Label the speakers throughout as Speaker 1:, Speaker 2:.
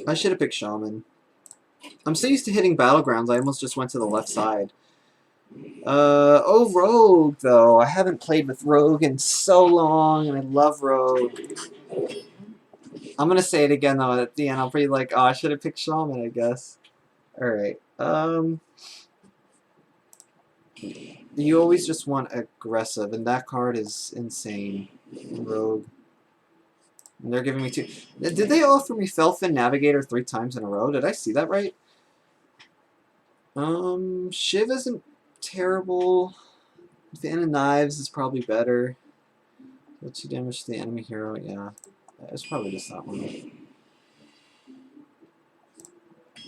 Speaker 1: I should have picked Shaman. I'm so used to hitting Battlegrounds, I almost just went to the left side. Oh, Rogue, though. I haven't played with Rogue in so long, and I love Rogue. I'm gonna say it again, though, at the end. I'll be like, oh, I should have picked Shaman, I guess. Alright, you always just want aggressive, and that card is insane. Rogue. And they're giving me two. Did they offer me Felfin Navigator 3 times in a row? Did I see that right? Shiv isn't terrible. Fan of Knives is probably better. Deal 2 damage to the enemy hero, yeah. It's probably just that one.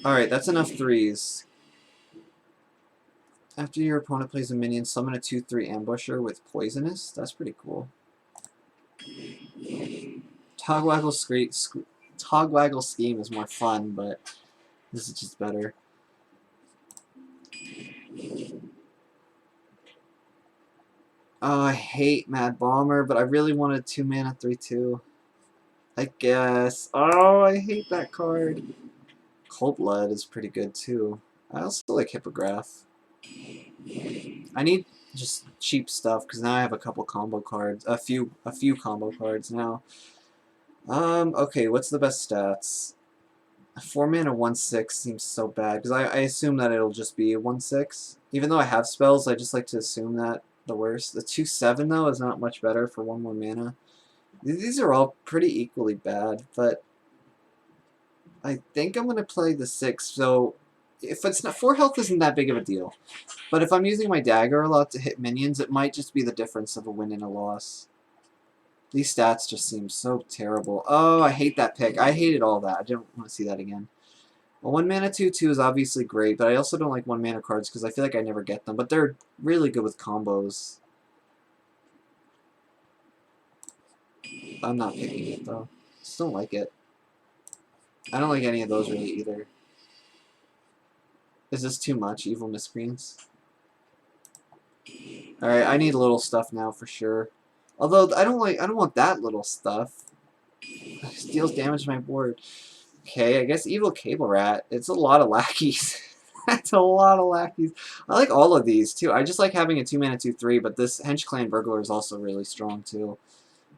Speaker 1: Alright, that's enough 3s. After your opponent plays a minion, summon a 2/3 ambusher with poisonous. That's pretty cool. Togwaggle Scheme is more fun, but this is just better. Oh, I hate Mad Bomber, but I really wanted 2 mana 3/2. I guess. Oh, I hate that card. Cold Blood is pretty good too. I also like Hippogriff. I need just cheap stuff because now I have a couple combo cards, a few combo cards now. Okay, what's the best stats? 4 mana 1/6 seems so bad because I assume that it'll just be a 1/6. Even though I have spells, I just like to assume that the worst. The 2/7 though is not much better for 1 more mana. These are all pretty equally bad, but I think I'm gonna play the 6. So if it's not 4 health isn't that big of a deal. But if I'm using my dagger a lot to hit minions, it might just be the difference of a win and a loss. These stats just seem so terrible. Oh, I hate that pick. I hated all that. I didn't want to see that again. Well, 1 mana 2/2 is obviously great, but I also don't like 1 mana cards because I feel like I never get them. But they're really good with combos. I'm not picking it though. Just don't like it. I don't like any of those really either. Is this too much, Evil Miscreants? Alright, I need little stuff now for sure. Although I don't want that little stuff. It deals damage to my board. Okay, I guess Evil Cable Rat. It's a lot of lackeys. That's a lot of lackeys. I like all of these too. I just like having a 2 mana 2/3, but this Hench Clan Burglar is also really strong too.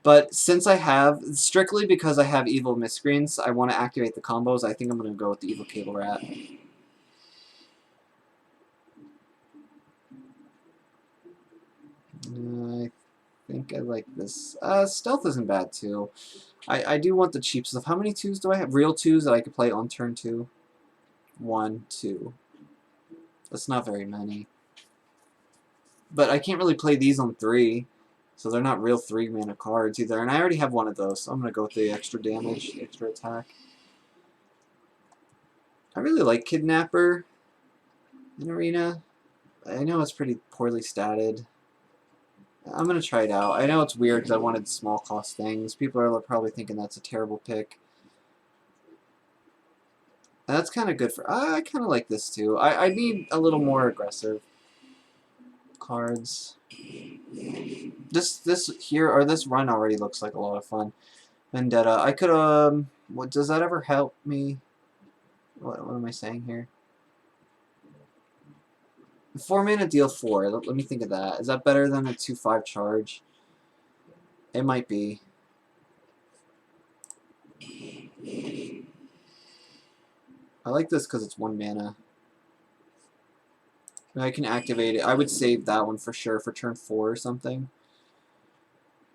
Speaker 1: But since I have, strictly because I have Evil Miscreants, I want to activate the combos. I think I'm going to go with the Evil Cable Rat. I think I like this. Stealth isn't bad too. I do want the cheap stuff. How many 2s do I have? Real 2s that I could play on turn 2? 1, 2. That's not very many. But I can't really play these on 3, so they're not real 3 mana cards either. And I already have one of those, so I'm going to go with the extra damage, the extra attack. I really like Kidnapper in Arena. I know it's pretty poorly statted. I'm going to try it out. I know it's weird because I wanted small cost things. People are probably thinking that's a terrible pick. That's kind of good for... I kind of like this too. I need a little more aggressive cards. This here, or this run already looks like a lot of fun. Vendetta. I could, what, does that ever help me? What am I saying here? 4 mana deal 4. Let me think of that. Is that better than a 2/5 charge? It might be. I like this because it's 1 mana. I can activate it. I would save that one for sure for turn 4 or something.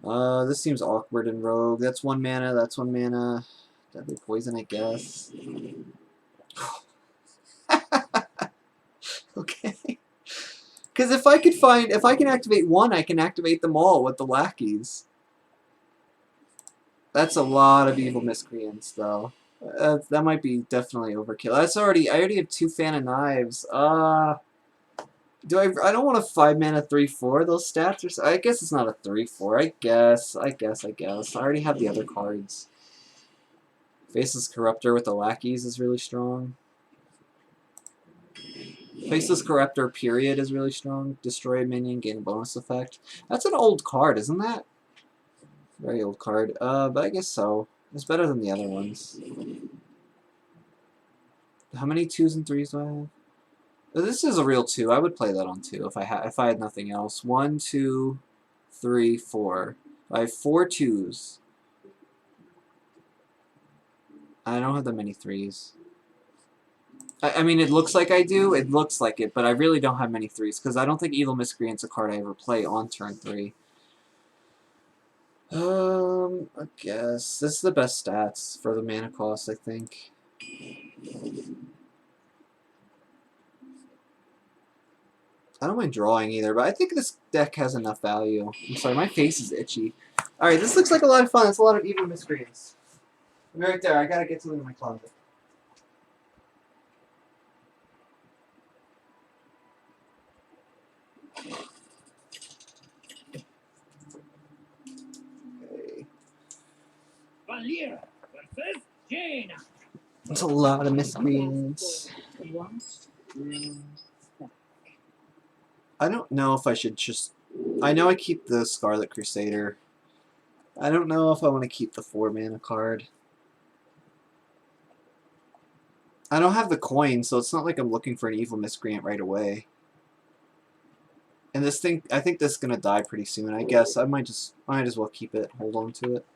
Speaker 1: This seems awkward in Rogue. That's 1 mana, that's 1 mana. Deadly Poison, I guess. Okay. Because if I can activate one, I can activate them all with the lackeys. That's a lot of Evil Miscreants, though. That might be definitely overkill. I already have 2 Fan of Knives. I don't want a 5 mana 3/4. Those stats are. I guess it's not a 3/4. I guess. I already have the other cards. Faceless Corruptor with the lackeys is really strong. Faceless Corruptor period is really strong. Destroy a minion, gain a bonus effect. That's an old card, isn't that? Very old card. But I guess so. It's better than the other ones. How many 2s and 3s do I have? This is a real 2. I would play that on 2 if I had nothing else. 1, 2, 3, 4. I have 4 2s. I don't have that many 3s. I mean, it looks like I do. It looks like it, but I really don't have many 3s because I don't think Evil Miscreants a card I ever play on turn 3. I guess this is the best stats for the mana cost, I think. I don't mind drawing either, but I think this deck has enough value. I'm sorry, my face is itchy. Alright, this looks like a lot of fun. It's a lot of Evil Miscreants. Right there, I gotta get something in my closet. Okay. It's a lot of Miscreants. I don't know if I should just... I know I keep the Scarlet Crusader. I don't know if I want to keep the 4 mana card. I don't have the coin, so it's not like I'm looking for an Evil Miscreant right away. And this thing, I think this is gonna die pretty soon. I guess I might as well keep it, hold on to it.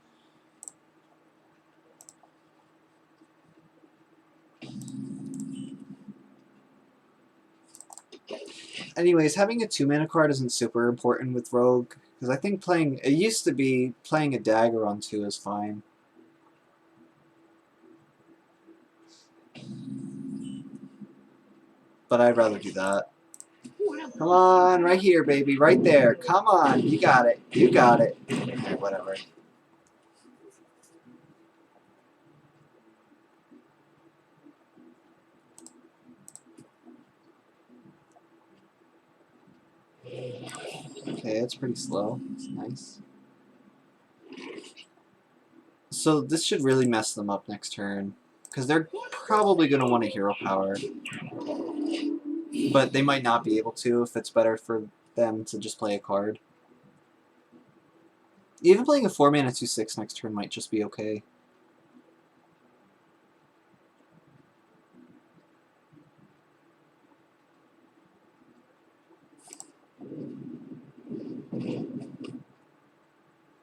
Speaker 1: Anyways, having a 2 mana card isn't super important with Rogue, because I think it used to be playing a dagger on 2 is fine. But I'd rather do that. Come on, right here, baby, right there. Come on, you got it. You got it. Alright, whatever. Okay, it's pretty slow. It's nice. So this should really mess them up next turn, because they're probably going to want a hero power. But they might not be able to if it's better for them to just play a card. Even playing a 4 mana 2/6 next turn might just be okay.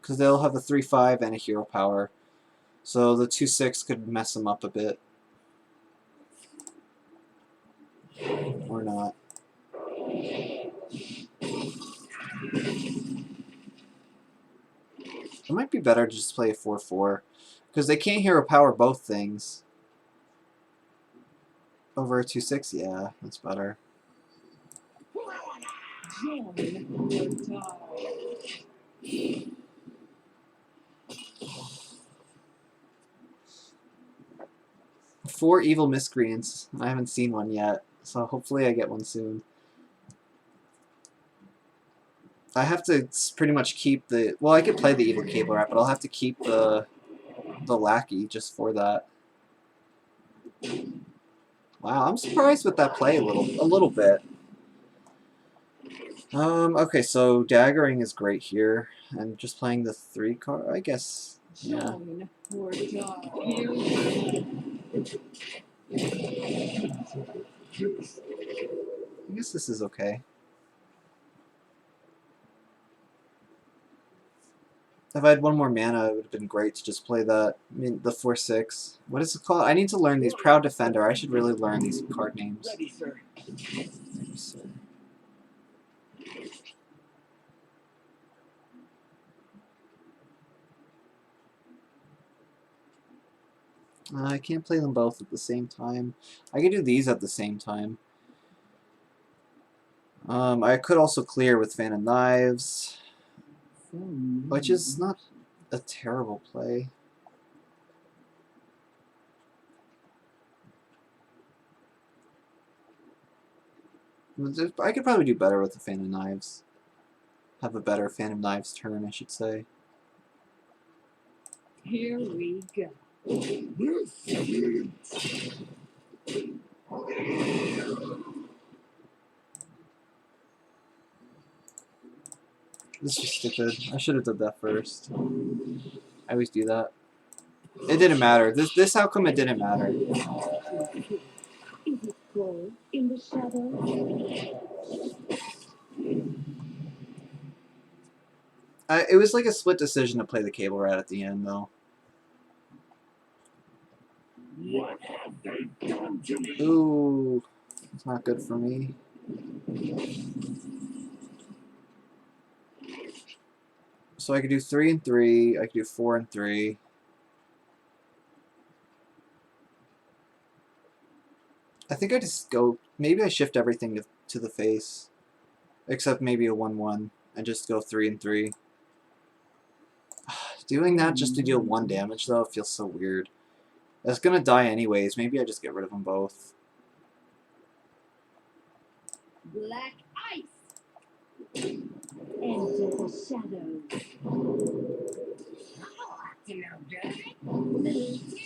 Speaker 1: Because they'll have a 3/5 and a hero power. So the 2/6 could mess them up a bit. Or not. It might be better to just play a 4/4. Because they can't hero power both things. Over a 2/6? Yeah, that's better. Four Evil Miscreants. I haven't seen one yet, so hopefully I get one soon. I have to pretty much keep the... Well, I could play the Evil Cable Rat, but I'll have to keep the Lackey just for that. Wow, I'm surprised with that play a little bit. Okay, so daggering is great here, and just playing the 3 card, I guess. Yeah. I guess this is okay. If I had one more mana, it would have been great to just play that. I mean, the 4/6. What is it called? I need to learn these. Proud Defender. I should really learn these card names. Ready, sir. Ready, sir. I can't play them both at the same time. I can do these at the same time. I could also clear with Fan of Knives, which is not a terrible play. I could probably do better with the Fan of Knives. Have a better Fan of Knives turn, I should say.
Speaker 2: Here we go.
Speaker 1: This is stupid. I should have done that first. I always do that. It didn't matter. This how come it didn't matter?
Speaker 2: Is it cold in the shadows?
Speaker 1: It was like a split decision to play the cable rat at the end, though.
Speaker 2: What have they done to me?
Speaker 1: Ooh, it's not good for me. So I could do 3 and 3. I could do 4 and 3. I think I just go. Maybe I shift everything to the face, except maybe a 1/1, and just go 3 and 3. Doing that just to deal 1 damage though feels so weird. It's gonna die anyways. Maybe I just get rid of them both.
Speaker 2: Black ice. Enter the shadows. Oh, acting now, good. Me too.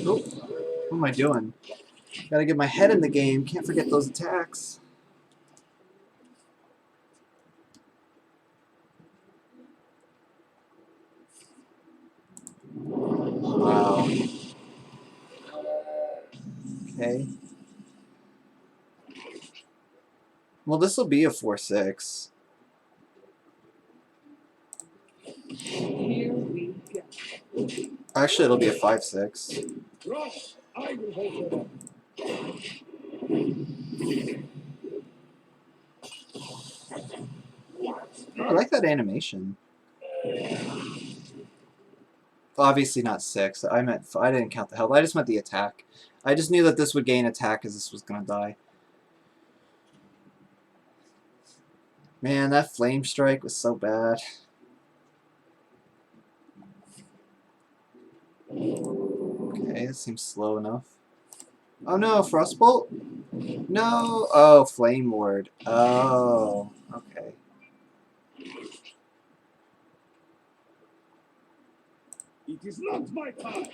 Speaker 1: Nope. What am I doing? Gotta get my head in the game. Can't forget those attacks. Wow. Okay. Well, this will be a 4/6.
Speaker 2: Here we go.
Speaker 1: Actually, it'll be a 5/6.
Speaker 2: Rush, I will hold it up.
Speaker 1: Oh, I like that animation. Obviously not 6. I didn't count the health. I just meant the attack. I just knew that this would gain attack because this was gonna die. Man, that flame strike was so bad. Okay, it seems slow enough. Oh no, Frostbolt? No! Oh, Flame Ward. Oh, okay.
Speaker 2: It is not my time.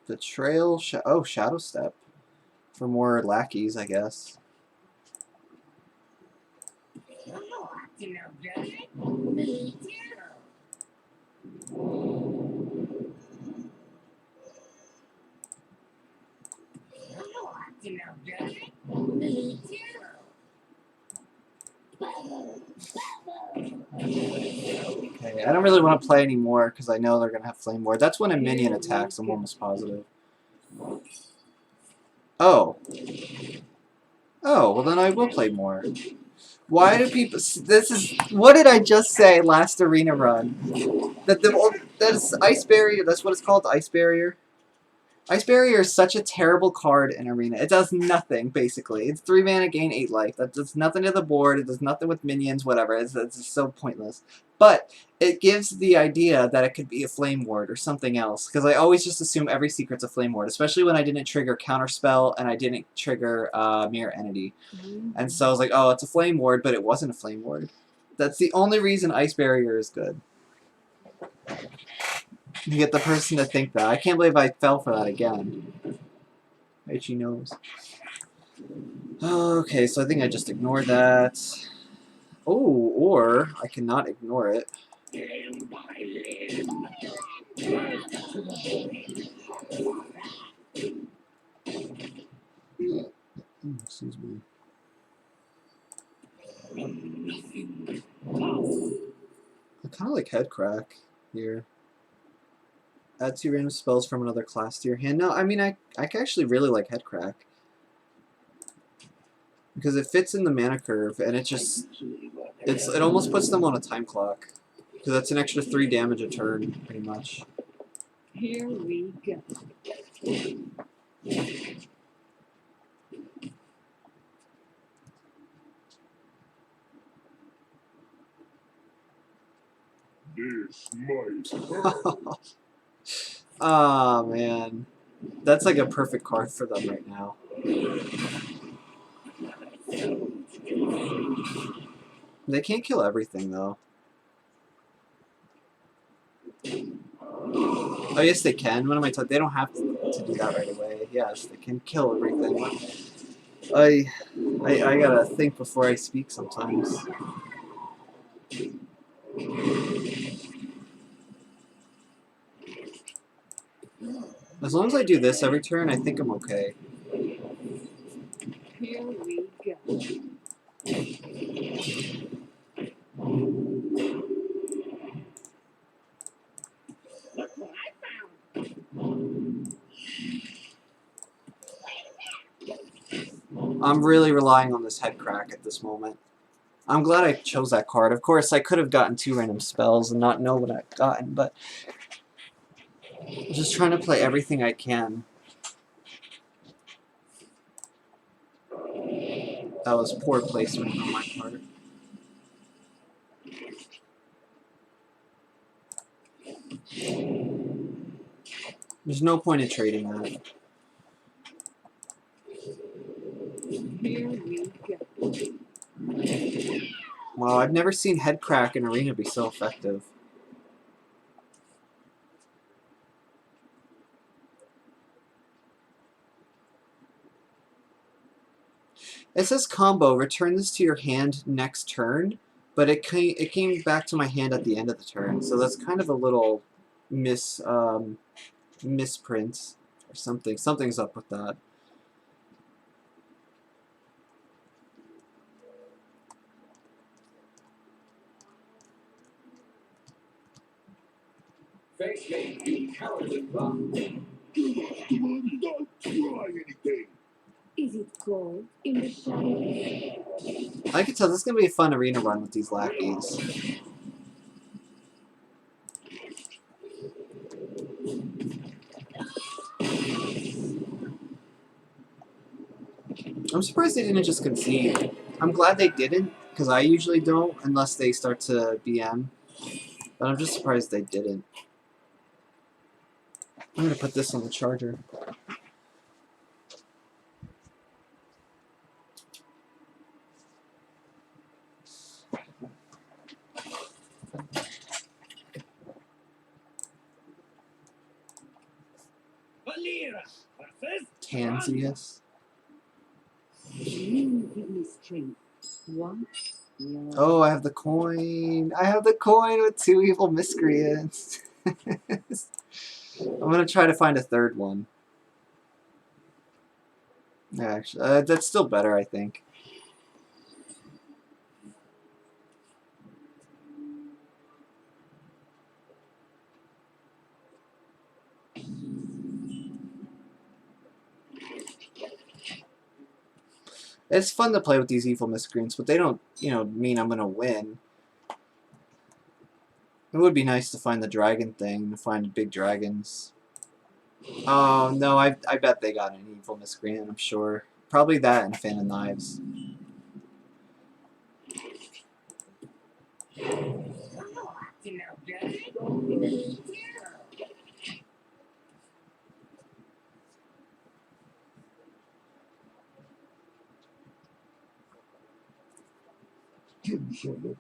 Speaker 1: Betrayal. Oh, Shadow Step. For more lackeys, I guess.
Speaker 2: Oh, acting now, good. Me too. Oh, acting now, good. Me too.
Speaker 1: Okay, I don't really want to play anymore because I know they're going to have Flame Ward. That's when a minion attacks, I'm almost positive. Oh. Oh, well then I will play more. Why do people... This is... What did I just say last arena run? That's Ice Barrier, that's what it's called, Ice Barrier? Ice Barrier is such a terrible card in Arena. It does nothing, basically. It's 3 mana, gain 8 life. That does nothing to the board. It does nothing with minions, whatever. It's just so pointless. But it gives the idea that it could be a Flame Ward or something else. Because I always just assume every secret's a Flame Ward, especially when I didn't trigger Counterspell and I didn't trigger Mirror Entity. And so I was like, oh, it's a Flame Ward, but it wasn't a Flame Ward. That's the only reason Ice Barrier is good. You get the person to think that. I can't believe I fell for that again. Itchy nose. Okay, so I think I just ignored that. Oh, or I cannot ignore it. Excuse me. I kind of like Head Crack here. Add 2 random spells from another class to your hand. No, I mean, I actually really like Head Crack. Because it fits in the mana curve, and it almost puts them on a time clock. Because that's an extra 3 damage a turn, pretty much.
Speaker 2: Here we go. This might.
Speaker 1: Ah, man. That's like a perfect card for them right now. They can't kill everything, though. Oh, yes, they can. What am I talking? They don't have to do that right away. Yes, they can kill everything. I, I gotta think before I speak sometimes. As long as I do this every turn, I think I'm okay.
Speaker 2: Here we go. Look what I found.
Speaker 1: I'm really relying on this head crack at this moment. I'm glad I chose that card. Of course, I could have gotten 2 random spells and not know what I've gotten, but I'm just trying to play everything I can. That was poor placement on my part. There's no point in trading that.
Speaker 2: Here we go.
Speaker 1: Wow, I've never seen head crack in Arena be so effective. It says combo, return this to your hand next turn, but it came back to my hand at the end of the turn, so that's kind of a little misprint or something. Something's up with that.
Speaker 2: Face game, you cowardly bum. Don't try anything. Is it cold in the shadows?
Speaker 1: I can tell this is gonna be a fun arena run with these lackeys. I'm surprised they didn't just concede. I'm glad they didn't, because I usually don't unless they start to BM. But I'm just surprised they didn't. I'm gonna put this on the charger. Tansius.
Speaker 2: Evil Miscreants. What?
Speaker 1: Oh, I have the coin. I have the coin with 2 evil miscreants. I'm gonna try to find a third one. Actually, that's still better, I think. It's fun to play with these evil miscreants, but they don't, mean I'm gonna win. It would be nice to find the dragon thing, to find big dragons. Oh, no, I bet they got an evil miscreant, I'm sure. Probably that and Fan of Knives.
Speaker 2: Give me some of this.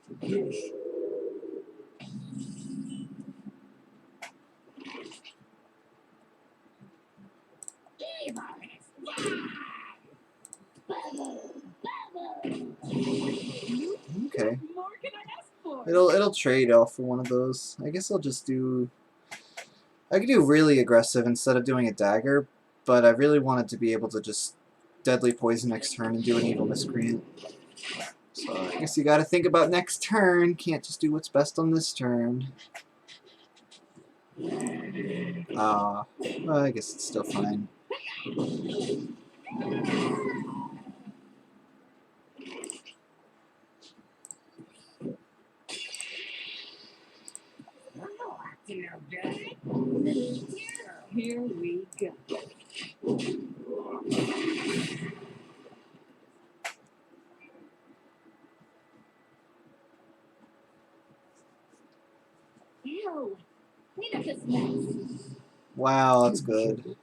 Speaker 1: Okay. It'll trade off for one of those. I guess I'll just do... I could do really aggressive instead of doing a dagger, but I really wanted to be able to just deadly poison next turn and do an evil miscreant. So I guess you gotta think about next turn. Can't just do what's best on this turn. Well, I guess it's still fine.
Speaker 2: Here we go. Ew. Clean up this mess.
Speaker 1: Wow, that's good.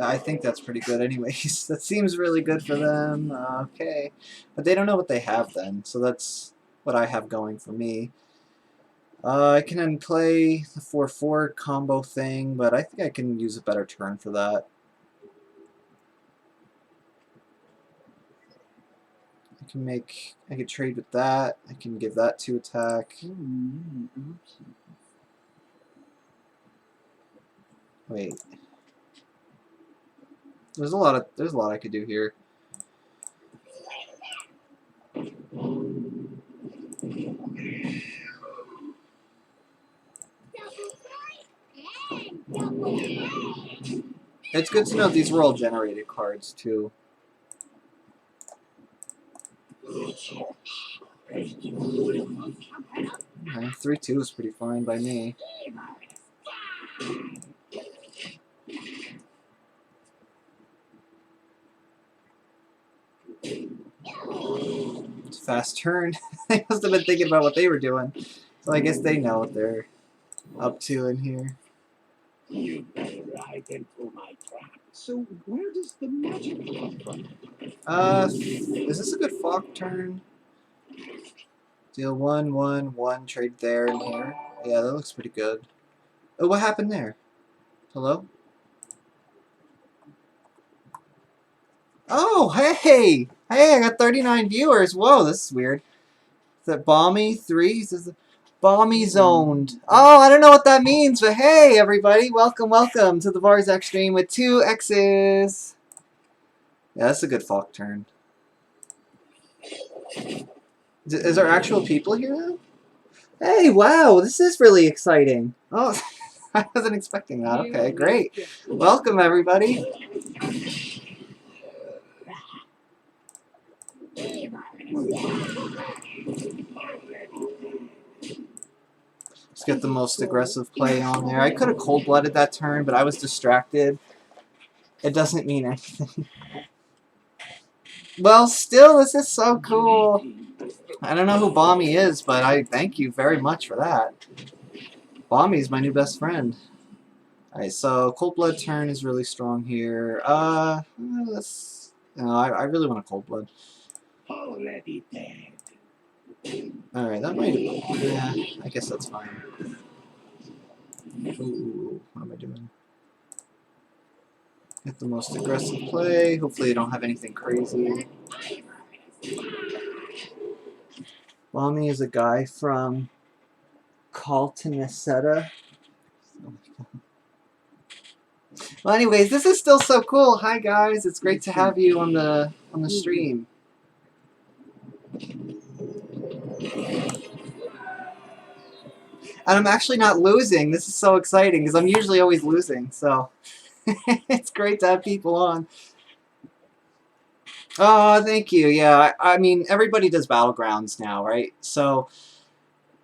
Speaker 1: I think that's pretty good anyways. That seems really good for them. Okay. But they don't know what they have then, so that's what I have going for me. I can then play the 4-4 combo thing, but I think I can use a better turn for that. I could trade with that. I can give that 2 attack. Wait. There's a lot I could do here. It's good to know these were all generated cards too. Okay, 3/2 is pretty fine by me. It's a fast turn. They must have been thinking about what they were doing. So I guess they know what they're up to in here.
Speaker 2: You better ride into my trap. So where does the magic come from?
Speaker 1: Is this a good Falk turn? Deal 1/1/1, trade there and here. Yeah, that looks pretty good. Oh, what happened there? Hello? Oh, hey! Hey, I got 39 viewers. Whoa, this is weird. Is that Balmy 3? Says Balmy zoned. Oh, I don't know what that means, but hey, everybody. Welcome, welcome to the Varzak stream with 2 X's. Yeah, that's a good Falk turn. Is there actual people here now? Hey, wow, this is really exciting. Oh, I wasn't expecting that. Okay, great. Welcome, everybody. Let's get the most aggressive play on there. I could have cold-blooded that turn, but I was distracted. It doesn't mean anything. Well, still, this is so cool. I don't know who Balmy is, but I thank you very much for that. Balmy's my new best friend. Alright, so Cold Blood turn is really strong here. Let's... No, I really want a Cold Blood.
Speaker 2: Already dead.
Speaker 1: Alright, that might... Yeah, I guess that's fine. Ooh, what am I doing? Get the most aggressive play. Hopefully you don't have anything crazy. Balmy is a guy from Caltanissetta. Well, anyways, this is still so cool. Hi guys, it's great to have you on the stream. And I'm actually not losing. This is so exciting because I'm usually always losing. So it's great to have people on. Oh, thank you. Yeah, I mean, everybody does Battlegrounds now, right? So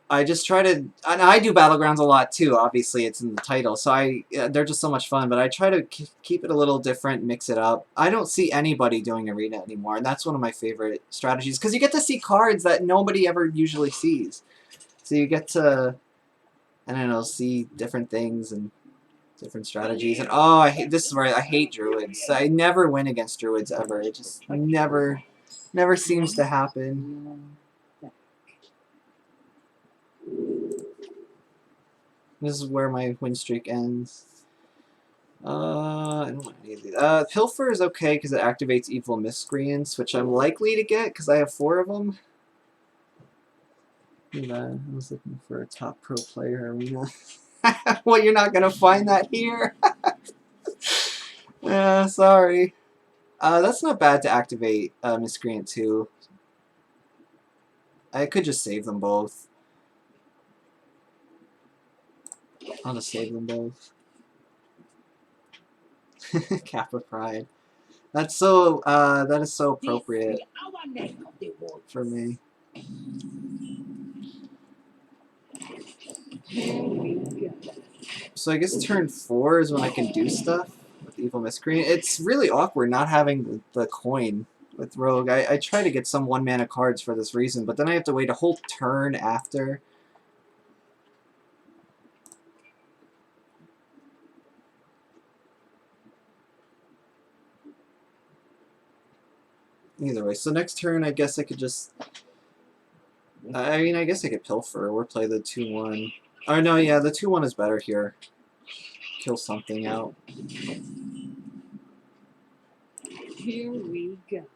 Speaker 1: I just try to, and I do Battlegrounds a lot too, obviously it's in the title, so they're just so much fun, but I try to keep it a little different, mix it up. I don't see anybody doing Arena anymore, and that's one of my favorite strategies, because you get to see cards that nobody ever usually sees. So you get to, I don't know, see different things and different strategies, and oh, this is where I hate Druids. I never win against Druids, ever. It just never seems to happen. This is where my win streak ends. I don't want any of these. Pilfer is okay because it activates Evil Miscreants, which I'm likely to get because I have 4 of them. I was looking for a top pro player arena. Well, you're not going to find that here. Sorry. That's not bad to activate Miscreant 2. I could just save them both. I'll just save them both. Kappa Pride. That's so, that is so appropriate for me. So I guess turn 4 is when I can do stuff with Evil Miscreant. It's really awkward not having the coin with Rogue. I try to get some 1-mana cards for this reason, but then I have to wait a whole turn after. Either way, so next turn I guess I could just... I mean, I guess I could Pilfer or play the 2-1. Oh no, yeah, the 2-1 is better here. Kill something out.
Speaker 2: Here we go.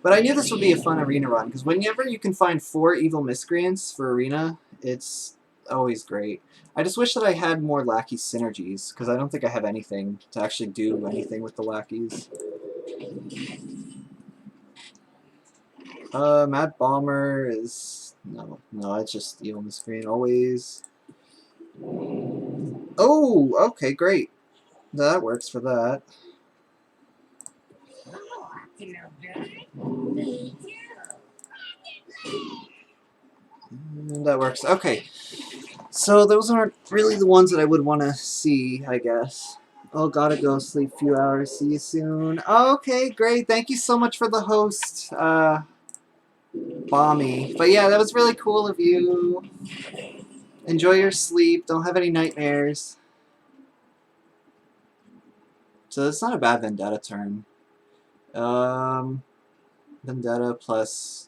Speaker 1: But I knew this would be a fun arena run, because whenever you can find 4 Evil Miscreants for arena, it's always great. I just wish that I had more lackey synergies, because I don't think I have anything to actually do anything with the lackeys. Mad Bomber is... No, it's just Evil Miscreant, always. Oh, okay, great. That works for that. That works. Okay. So those aren't really the ones that I would want to see, I guess. Oh, gotta go sleep a few hours. See you soon. Okay, great. Thank you so much for the host, Bommy. But yeah, that was really cool of you. Enjoy your sleep. Don't have any nightmares. So it's not a bad Vendetta turn. Vendetta plus...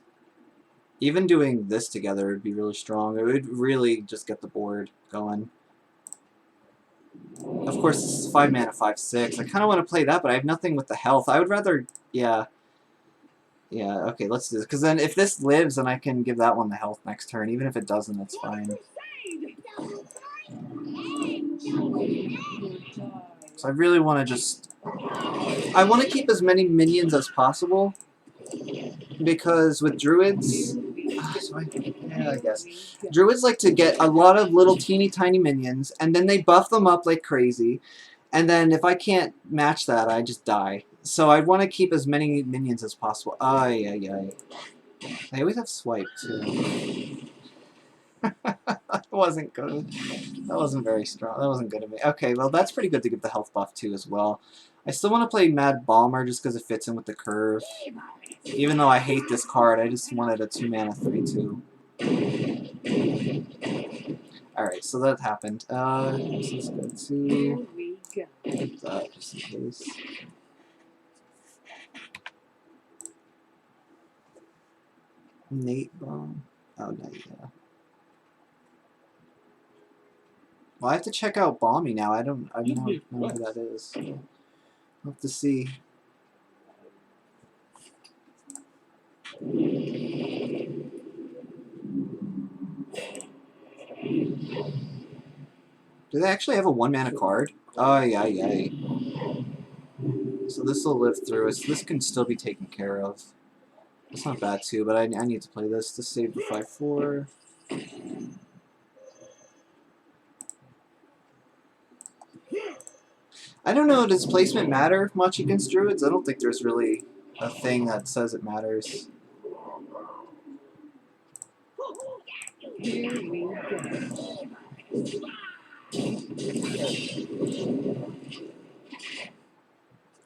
Speaker 1: Even doing this together would be really strong. It would really just get the board going. Of course, this is 5 mana, 5/6. I kind of want to play that, but I have nothing with the health. I would rather... Yeah. Yeah, okay, let's do this. Because then if this lives, then I can give that one the health next turn. Even if it doesn't, that's fine. So I really want to just... I want to keep as many minions as possible. Because with druids... yeah, I guess. Druids like to get a lot of little teeny tiny minions, and then they buff them up like crazy. And then if I can't match that, I just die. So I want to keep as many minions as possible. Ay, ay, ay. They always have swipe, too. That wasn't good. That wasn't very strong. That wasn't good of me. Okay, well, that's pretty good to give the health buff, too, as well. I still want to play Mad Bomber just because it fits in with the curve. Even though I hate this card, I just wanted a 2-mana 3/2. Alright, so that happened. This is good, too. Keep that, just in case. Nate Bomb. Oh, no, yeah. Well, I have to check out Balmy now. I don't know who that is. I'll have to see. Do they actually have a 1-mana card? Oh, yeah, yeah. So this will live through. So this can still be taken care of. It's not bad, too, but I need to play this to save the 5/4. I don't know, does placement matter much against druids? I don't think there's really a thing that says it matters.
Speaker 2: Here we go.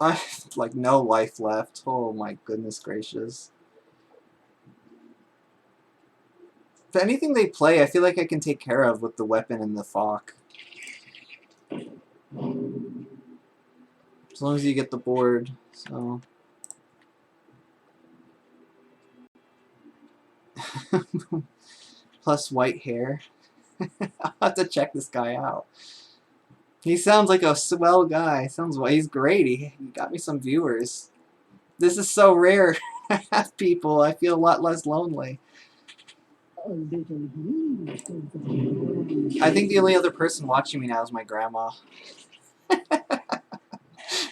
Speaker 1: I have, like, no life left. Oh my goodness gracious. If anything they play, I feel like I can take care of with the weapon and the Fawk. As long as you get the board, so... Plus white hair. I'll have to check this guy out. He sounds like a swell guy. He's great. He got me some viewers. This is so rare. I have people. I feel a lot less lonely. I think the only other person watching me now is my grandma.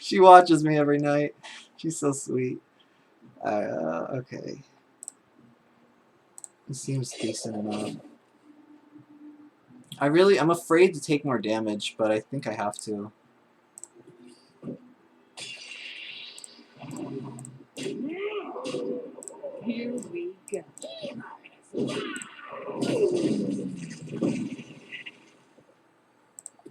Speaker 1: She watches me every night. She's so sweet. Okay. It seems decent enough. I'm afraid to take more damage, but I think I have to.
Speaker 2: Here we go.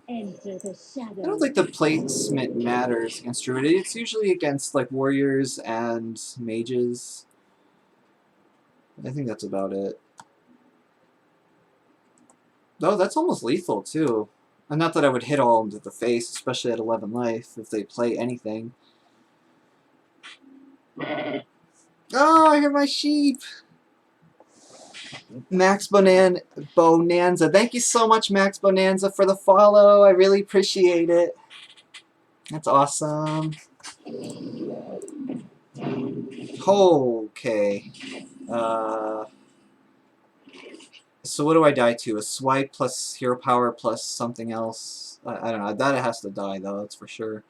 Speaker 2: Enter the shadow.
Speaker 1: I don't think the placement matters against Druid. It's usually against like warriors and mages. I think that's about it. Oh, that's almost lethal too. And not that I would hit all into the face, especially at 11 life, if they play anything. Oh, I hear my sheep! Max Bonanza. Thank you so much, Max Bonanza, for the follow. I really appreciate it. That's awesome. Okay. So what do I die to? A swipe plus hero power plus something else? I don't know. That has to die, though, that's for sure.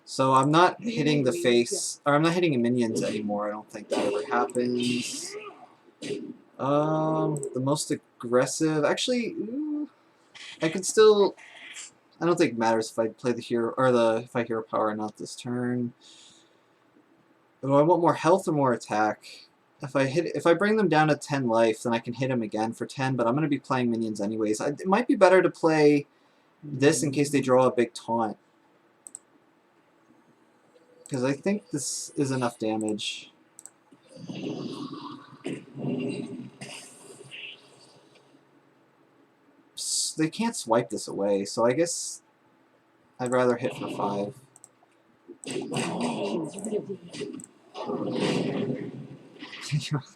Speaker 1: So I'm not hitting the face, or I'm not hitting minions anymore. I don't think that ever happens. The most aggressive... Actually, I can still... I don't think it matters if I play the hero, or if I hero power or not this turn. Do I want more health or more attack? If I bring them down to 10 life, then I can hit them again for 10, but I'm going to be playing minions anyways. It might be better to play this in case they draw a big taunt. Because I think this is enough damage. They can't swipe this away, so I guess I'd rather hit for 5.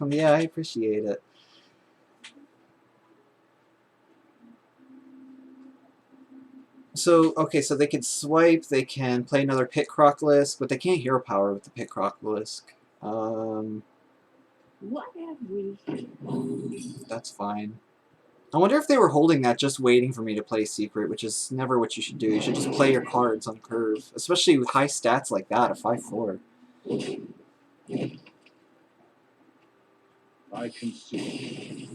Speaker 1: Yeah, I appreciate it. So, okay, so they can swipe, they can play another Pit Crocolisk, but they can't hero power with the Pit Crocolisk.
Speaker 2: What have we?
Speaker 1: That's fine. I wonder if they were holding that just waiting for me to play Secret, which is never what you should do. You should just play your cards on curve, especially with high stats like that, a 5/4.
Speaker 2: I can see.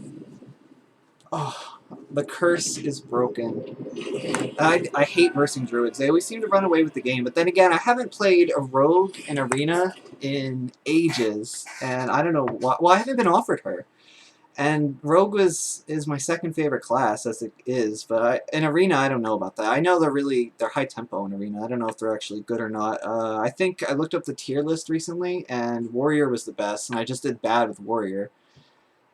Speaker 1: Oh, the curse is broken. I hate versing druids. They always seem to run away with the game, but then again, I haven't played a rogue in Arena in ages, and I don't know why. Well, I haven't been offered her. And Rogue is my second favorite class as it is, but in Arena I don't know about that. I know they're high tempo in Arena. I don't know if they're actually good or not. I think I looked up the tier list recently, and Warrior was the best, and I just did bad with Warrior.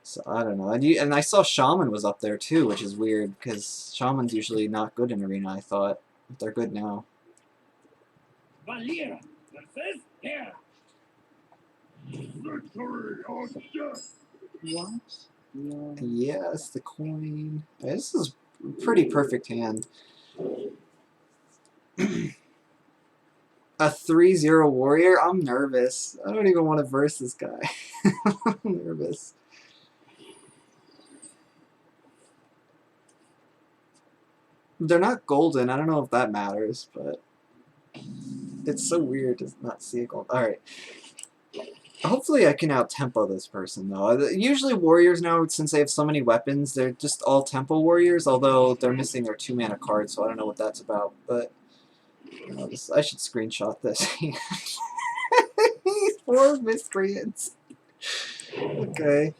Speaker 1: So I don't know. And I saw Shaman was up there too, which is weird because Shaman's usually not good in Arena. I thought, but they're good now.
Speaker 2: Valera versus Hera. Victory or death. What?
Speaker 1: Yes, the coin. This is a pretty perfect hand. A 3/0 warrior? I'm nervous. I don't even want to verse this guy. I'm nervous. They're not golden. I don't know if that matters, but it's so weird to not see a gold. Alright. Hopefully I can out-tempo this person, though. Usually warriors now, since they have so many weapons, they're just all tempo warriors, although they're missing their 2-mana card, so I don't know what that's about. But I should screenshot this. These poor miscreants. Okay.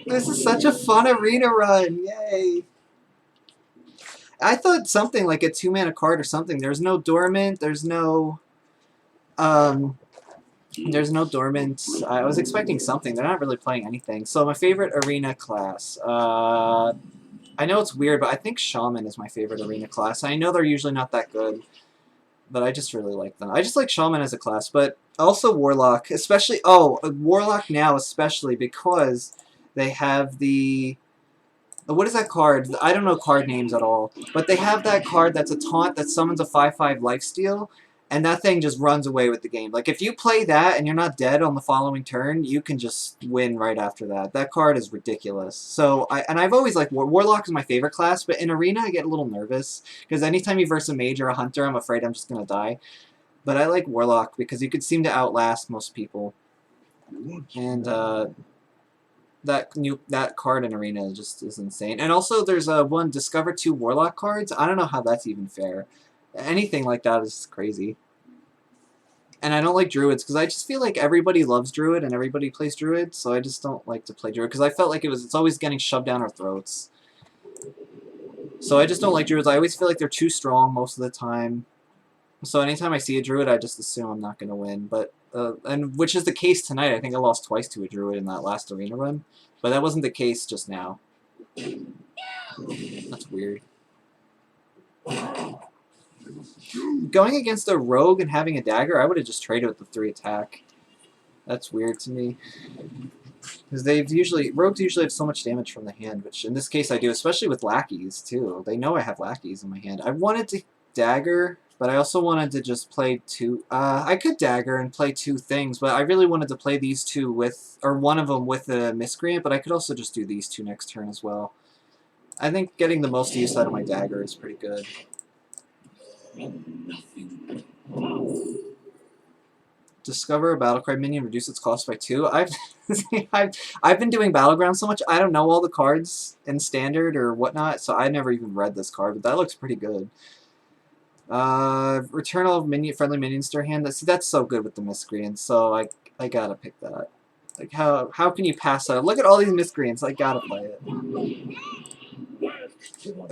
Speaker 1: This is such a fun arena run. Yay. I thought something like a 2-mana card or something. There's no dormant. There's no dormant. I was expecting something. They're not really playing anything. So my favorite arena class. I know it's weird, but I think Shaman is my favorite arena class. I know they're usually not that good, but I just really like them. I just like Shaman as a class, but also Warlock, especially. Oh, Warlock now especially because they have the. What is that card? I don't know card names at all, but they have that card that's a taunt that summons a 5/5 lifesteal, and that thing just runs away with the game. Like, if you play that and you're not dead on the following turn, you can just win right after that. That card is ridiculous. So, I've always liked Warlock is my favorite class, but in Arena I get a little nervous, because anytime you verse a mage or a hunter, I'm afraid I'm just going to die. But I like Warlock because you could seem to outlast most people. And, that card in Arena just is insane. And also there's one Discover 2 Warlock cards. I don't know how that's even fair. Anything like that is crazy. And I don't like Druids because I just feel like everybody loves Druid and everybody plays Druid, so I just don't like to play Druid because I felt like it's always getting shoved down our throats. So I just don't like Druids. I always feel like they're too strong most of the time. So anytime I see a Druid, I just assume I'm not going to win. But and which is the case tonight. I think I lost twice to a Druid in that last arena run. But that wasn't the case just now. That's weird. Going against a rogue and having a dagger, I would have just traded with the 3 attack. That's weird to me. Because rogues usually have so much damage from the hand, which in this case I do, especially with lackeys too. They know I have lackeys in my hand. I wanted to dagger, But I also wanted to just play two. I could dagger and play two things, but I really wanted to play these two with, or one of them with a miscreant. But I could also just do these two next turn as well. I think getting the most use out of my dagger is pretty good. Discover a battlecry minion, reduce its cost by 2. I've been doing Battleground so much, I don't know all the cards in Standard or whatnot, so I never even read this card, but that looks pretty good. Return all friendly minions to your hand. That's so good with the Miscreants, so I gotta pick that. Like, how can you pass that? Look at all these Miscreants, I gotta play it.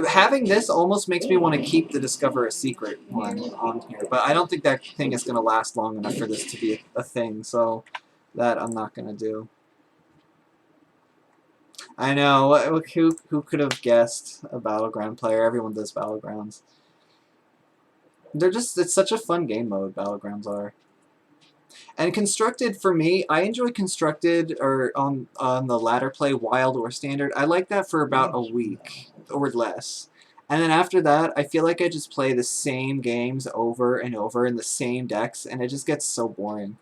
Speaker 1: Having this almost makes me want to keep the Discover a Secret one on here, but I don't think that thing is going to last long enough for this to be a thing, so that I'm not going to do. I know, who could have guessed a Battleground player? Everyone does Battlegrounds. It's such a fun game mode, Battlegrounds are. And Constructed, for me, I enjoy Constructed, or on the ladder play, Wild or Standard. I like that for about a week, or less. And then after that, I feel like I just play the same games over and over in the same decks, and it just gets so boring.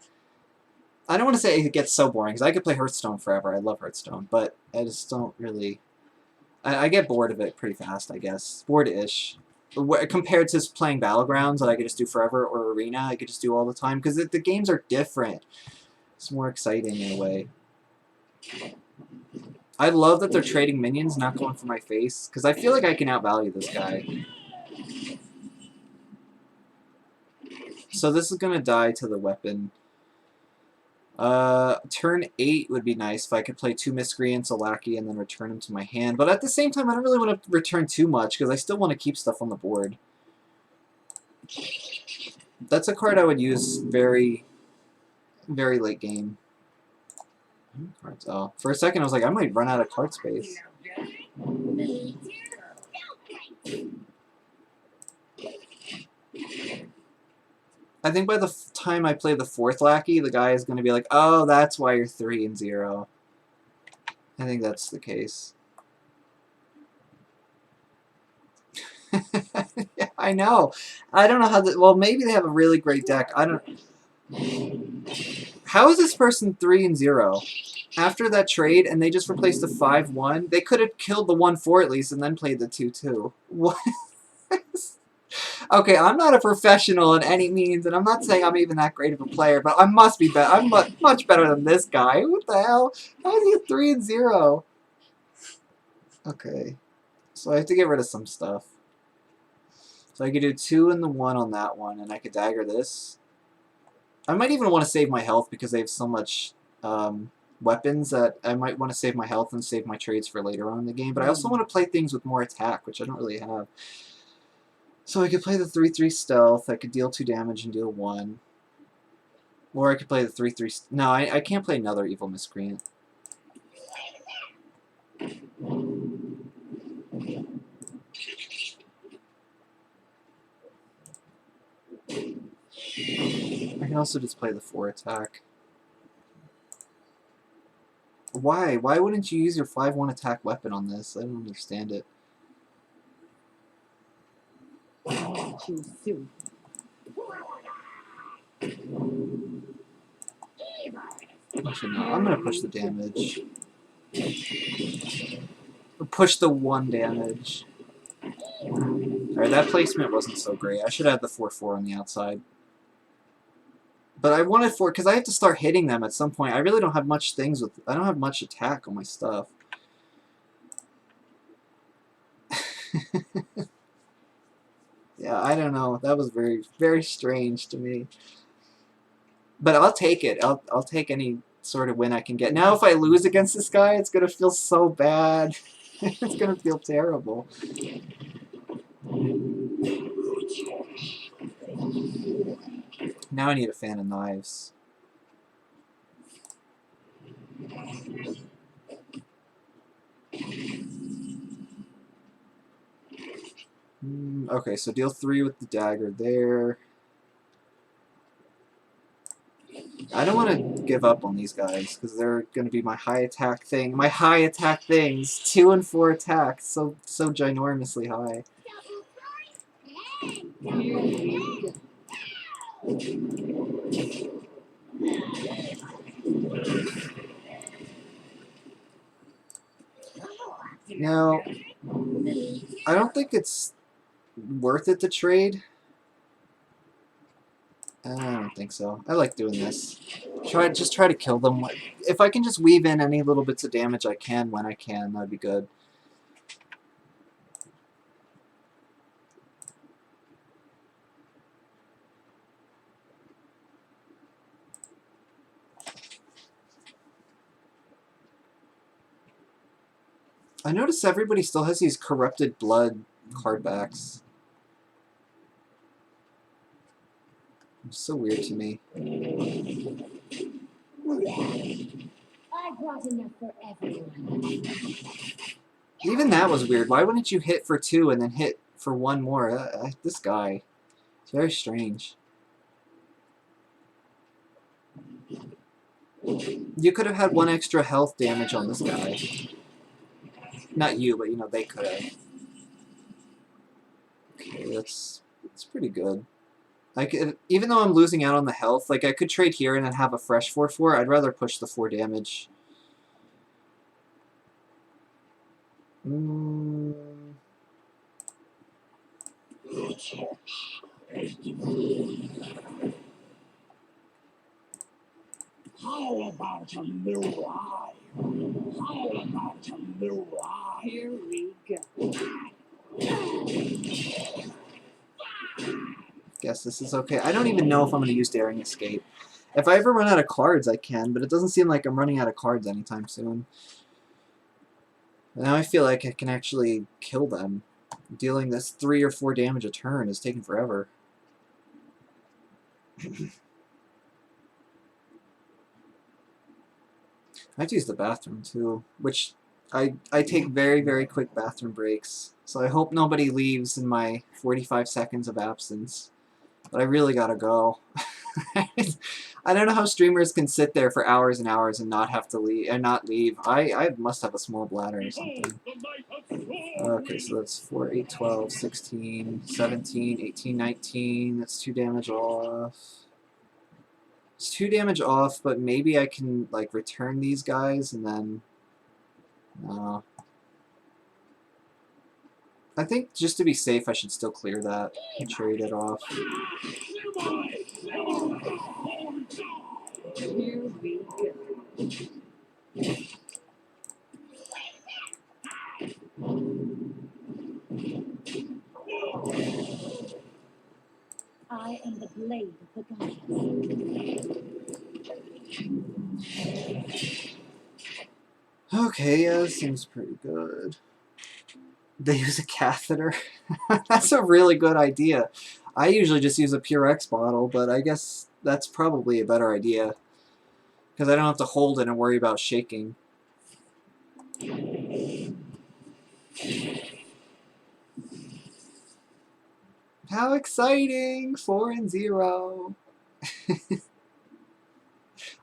Speaker 1: I don't want to say it gets so boring, because I could play Hearthstone forever. I love Hearthstone, but I just don't really... I get bored of it pretty fast, I guess. Bored-ish. Compared to playing Battlegrounds that I could just do forever, or Arena I could just do all the time, because the games are different. It's more exciting in a way. I love that they're trading minions, not going for my face, because I feel like I can outvalue this guy. So this is going to die to the weapon. Turn 8 would be nice if I could play 2 Miscreants, a Lackey, and then return them to my hand. But at the same time, I don't really want to return too much, because I still want to keep stuff on the board. That's a card I would use very, very late game. Cards. Oh, for a second I was like, I might run out of card space. I think by the time I play the 4th Lackey, the guy is going to be like, oh, that's why you're 3 and 0. I think that's the case. Yeah, I know. I don't know how. Well, maybe they have a really great deck. I don't. How is this person 3 and 0? After that trade, and they just replaced the 5-1, they could have killed the 1-4 at least, and then played the 2-2. What? Okay, I'm not a professional in any means, and I'm not saying I'm even that great of a player, but I must be better. I'm much better than this guy. What the hell? How is he a 3 and 0? Okay, so I have to get rid of some stuff. So I could do 2 and the 1 on that one, and I could dagger this. I might even want to save my health because they have so much weapons that I might want to save my health and save my trades for later on in the game. But I also want to play things with more attack, which I don't really have. So I could play the 3-3 stealth. I could deal 2 damage and deal 1. Or I could play the 3-3... No, I can't play another Evil Miscreant. I can also just play the 4 attack. Why? Why wouldn't you use your 5-1 attack weapon on this? I don't understand it. Actually, no. I'm going to push the damage. Or push the 1 damage. Alright, that placement wasn't so great. I should have the 4-4 on the outside. But I wanted 4 because I have to start hitting them at some point. I really don't have much things with... I don't have much attack on my stuff. Yeah, I don't know. That was very, very strange to me. But I'll take it. I'll take any sort of win I can get. Now if I lose against this guy, it's going to feel so bad. It's going to feel terrible. Now I need a Fan of Knives. Okay, so deal 3 with the dagger there. I don't want to give up on these guys, because they're going to be my high attack thing. My high attack things! 2 and 4 attack. So ginormously high. Now, I don't think it's worth it to trade. I don't think so. I like doing this. Just try to kill them. If I can just weave in any little bits of damage I can when I can, that'd be good. I notice everybody still has these corrupted blood card backs. It's so weird to me.
Speaker 2: I brought enough for everyone.
Speaker 1: Even that was weird. Why wouldn't you hit for 2 and then hit for 1 more? This guy. It's very strange. You could have had 1 extra health damage on this guy. Not you, but you know, they could have. Okay, that's pretty good. Even though I'm losing out on the health, like I could trade here and then have a fresh 4/4. I'd rather push the 4 damage.
Speaker 2: How about a new eye? How about a new eye? Here we go.
Speaker 1: Guess this is okay. I don't even know if I'm going to use Daring Escape. If I ever run out of cards, I can, but it doesn't seem like I'm running out of cards anytime soon. Now I feel like I can actually kill them. Dealing this 3 or 4 damage a turn is taking forever. I have to use the bathroom too, which I take very, very quick bathroom breaks. So I hope nobody leaves in my 45 seconds of absence. But I really gotta go. I don't know how streamers can sit there for hours and hours and not have to leave and not leave. I must have a small bladder or something. Okay, so that's 4, 8, 12, 16, 17, 18, 19. That's 2 damage off. It's 2 damage off, but maybe I can like return these guys and then I think just to be safe I should still clear that and trade it off.
Speaker 2: Here we go. I am the blade of the goddess.
Speaker 1: Okay, yeah, this seems pretty good. They use a catheter. That's a really good idea. I usually just use a Pure X bottle, but I guess that's probably a better idea. Because I don't have to hold it and worry about shaking. How exciting! 4 and 0.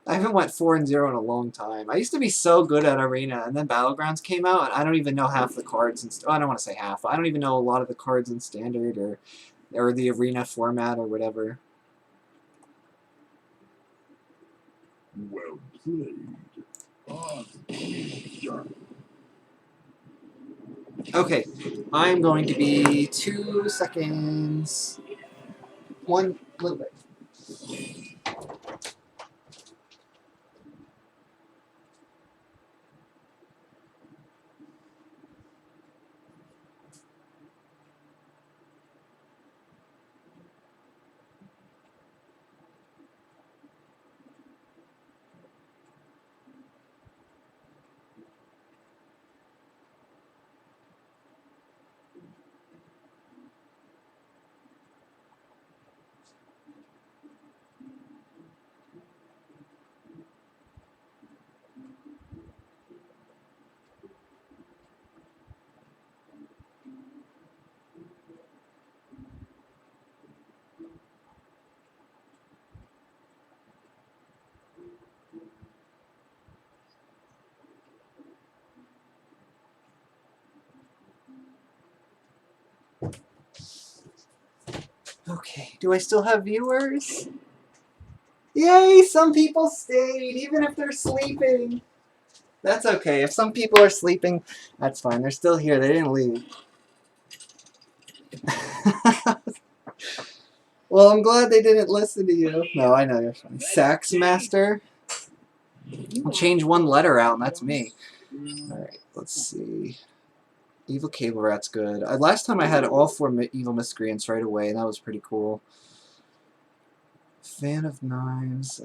Speaker 1: I haven't went 4 and 0 in a long time. I used to be so good at Arena, and then Battlegrounds came out, and I don't even know half the cards. I don't want to say half. I don't even know a lot of the cards in Standard or the Arena format or whatever.
Speaker 2: Well played.
Speaker 1: Okay, I'm going to be 2 seconds. 1 little bit. Okay, do I still have viewers? Yay, some people stayed, even if they're sleeping. That's okay. If some people are sleeping, that's fine. They're still here. They didn't leave. Well, I'm glad they didn't listen to you. No, I know you're funny. Sax Master? I'll change one letter out, and that's me. Alright, let's see. Evil Cable Rat's good. Last time I had all 4 Evil Miscreants right away, and that was pretty cool. Fan of Knives.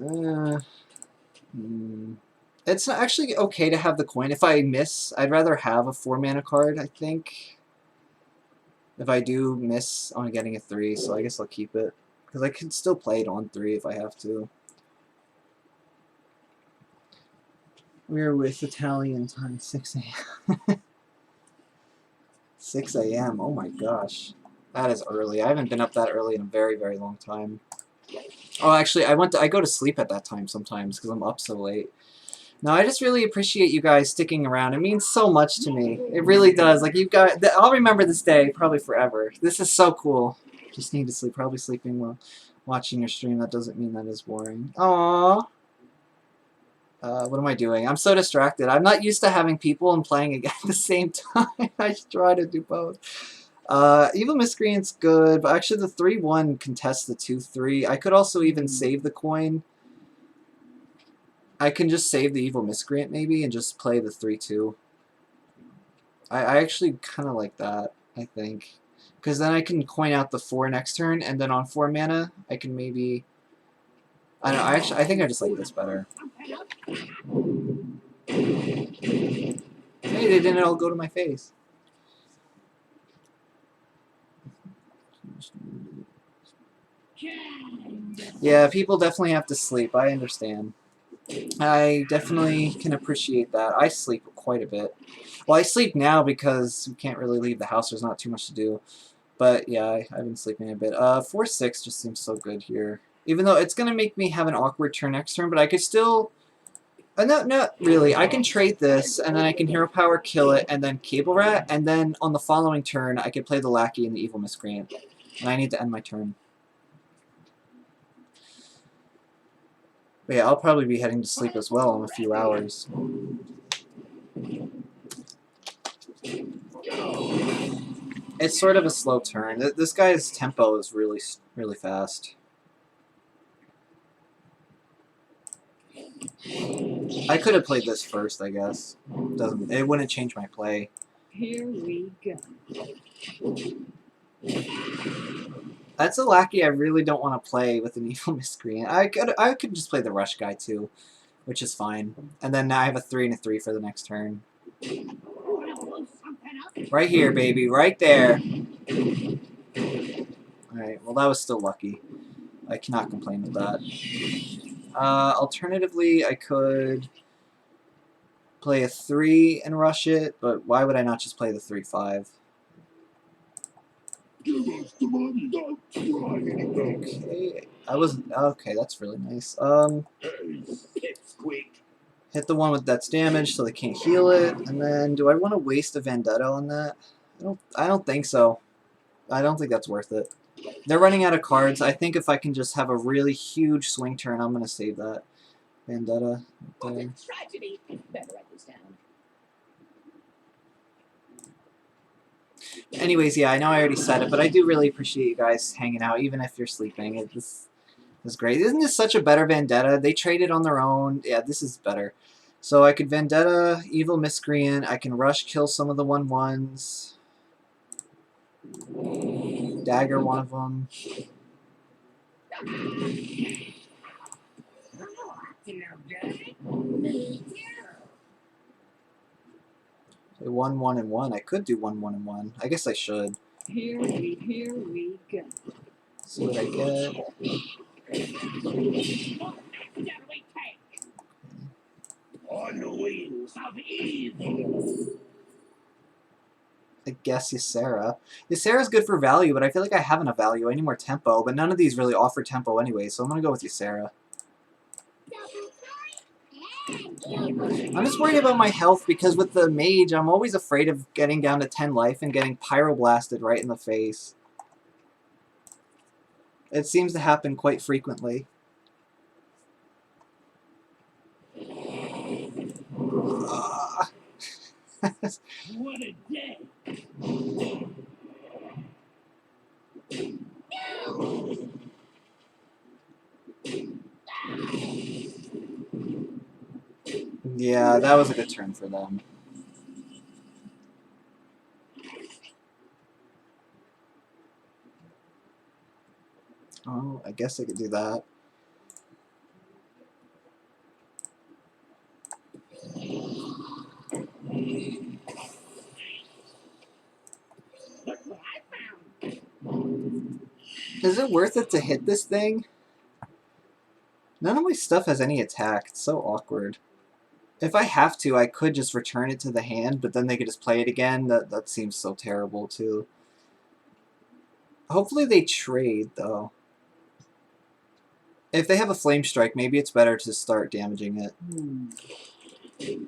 Speaker 1: It's actually okay to have the coin. If I miss, I'd rather have a 4-mana card, I think. If I do miss on getting a 3, so I guess I'll keep it. Because I can still play it on 3 if I have to. We're with Italian time, 6 a.m. 6 a.m. Oh my gosh. That is early. I haven't been up that early in a very, very long time. Oh, actually, I go to sleep at that time sometimes because I'm up so late. No, I just really appreciate you guys sticking around. It means so much to me. It really does. Like, you guys, I'll remember this day probably forever. This is so cool. Just need to sleep. Probably sleeping while watching your stream. That doesn't mean that is boring. Aww. What am I doing? I'm so distracted. I'm not used to having people and playing again at the same time. I try to do both. Evil Miscreant's good, but actually the 3-1 contests the 2-3. I could also even save the coin. I can just save the Evil Miscreant maybe and just play the 3-2. I actually kind of like that, I think. Because then I can coin out the 4 next turn, and then on 4 mana, I can maybe... I don't know, I think I just like this better. Hey, they didn't all go to my face. Yeah, people definitely have to sleep. I understand. I definitely can appreciate that. I sleep quite a bit. Well, I sleep now because we can't really leave the house. There's not too much to do. But yeah, I've been sleeping a bit. 4-6 just seems so good here. Even though it's going to make me have an awkward turn next turn, but I could still... no, not really. I can trade this, and then I can Hero Power, kill it, and then Cable Rat, and then on the following turn, I could play the Lackey and the Evil Miscreant. And I need to end my turn. But yeah, I'll probably be heading to sleep as well in a few hours. It's sort of a slow turn. This guy's tempo is really, really fast. I could have played this first, I guess. It wouldn't change my play.
Speaker 2: Here we go.
Speaker 1: That's a Lackey I really don't want to play with an Evil Miscreant. I could just play the Rush guy too, which is fine. And then now I have a 3 and a 3 for the next turn. Right here, baby. Right there. Alright, well that was still lucky. I cannot complain with that. Alternatively, I could play a 3 and rush it, but why would I not just play the 3-5? Okay, okay, that's really nice. Hit the one with that's damaged so they can't heal it, and then do I want to waste a Vendetta on that? I don't think so. I don't think that's worth it. They're running out of cards. I think if I can just have a really huge swing turn, I'm going to save that. Vendetta. There. Anyways, yeah, I know I already said it, but I do really appreciate you guys hanging out, even if you're sleeping. This is great. Isn't this such a better Vendetta? They traded on their own. Yeah, this is better. So I could Vendetta, Evil Miscreant. I can rush kill some of the 1/1s. Dagger one of them. So 1/1 and 1. I could do 1/1 and 1. I guess I should.
Speaker 2: Here we go.
Speaker 1: See what I get.
Speaker 2: On the wings of evil.
Speaker 1: I guess Ysera. Ysera's good for value, but I feel like I have enough value. I need more tempo, but none of these really offer tempo anyway, so I'm going to go with Ysera. I'm just worried about my health because with the mage, I'm always afraid of getting down to 10 life and getting pyroblasted right in the face. It seems to happen quite frequently.
Speaker 2: What a day!
Speaker 1: Yeah, that was a good turn for them. Oh, I guess I could do that.
Speaker 2: Look what I found!
Speaker 1: Is it worth it to hit this thing? None of my stuff has any attack. It's so awkward. If I have to, I could just return it to the hand, but then they could just play it again. That seems so terrible, too. Hopefully they trade, though. If they have a Flame Strike, maybe it's better to start damaging it.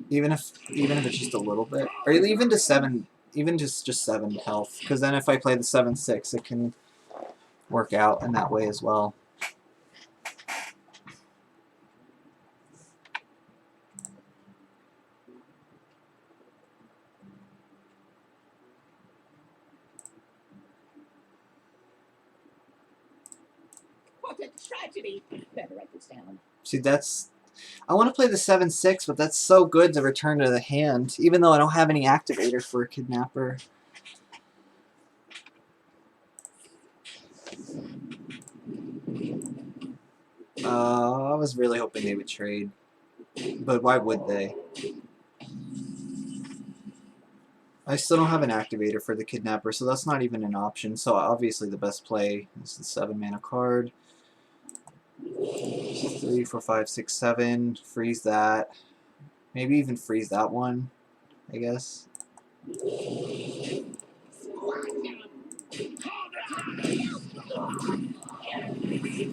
Speaker 1: Even if it's just a little bit. Or even to 7, even just 7 health. Because then if I play the 7/6, it can work out in that way as well.
Speaker 2: What a tragedy! Better write this down.
Speaker 1: See, that's... I want to play the 7/6, but that's so good to return to the hand, even though I don't have any activator for a Kidnapper. I was really hoping they would trade, but why would they? I still don't have an activator for the Kidnapper, so that's not even an option. So obviously the best play is the 7-mana card. 3, 4, 5, 6, 7. Freeze that. Maybe even freeze that one, I guess.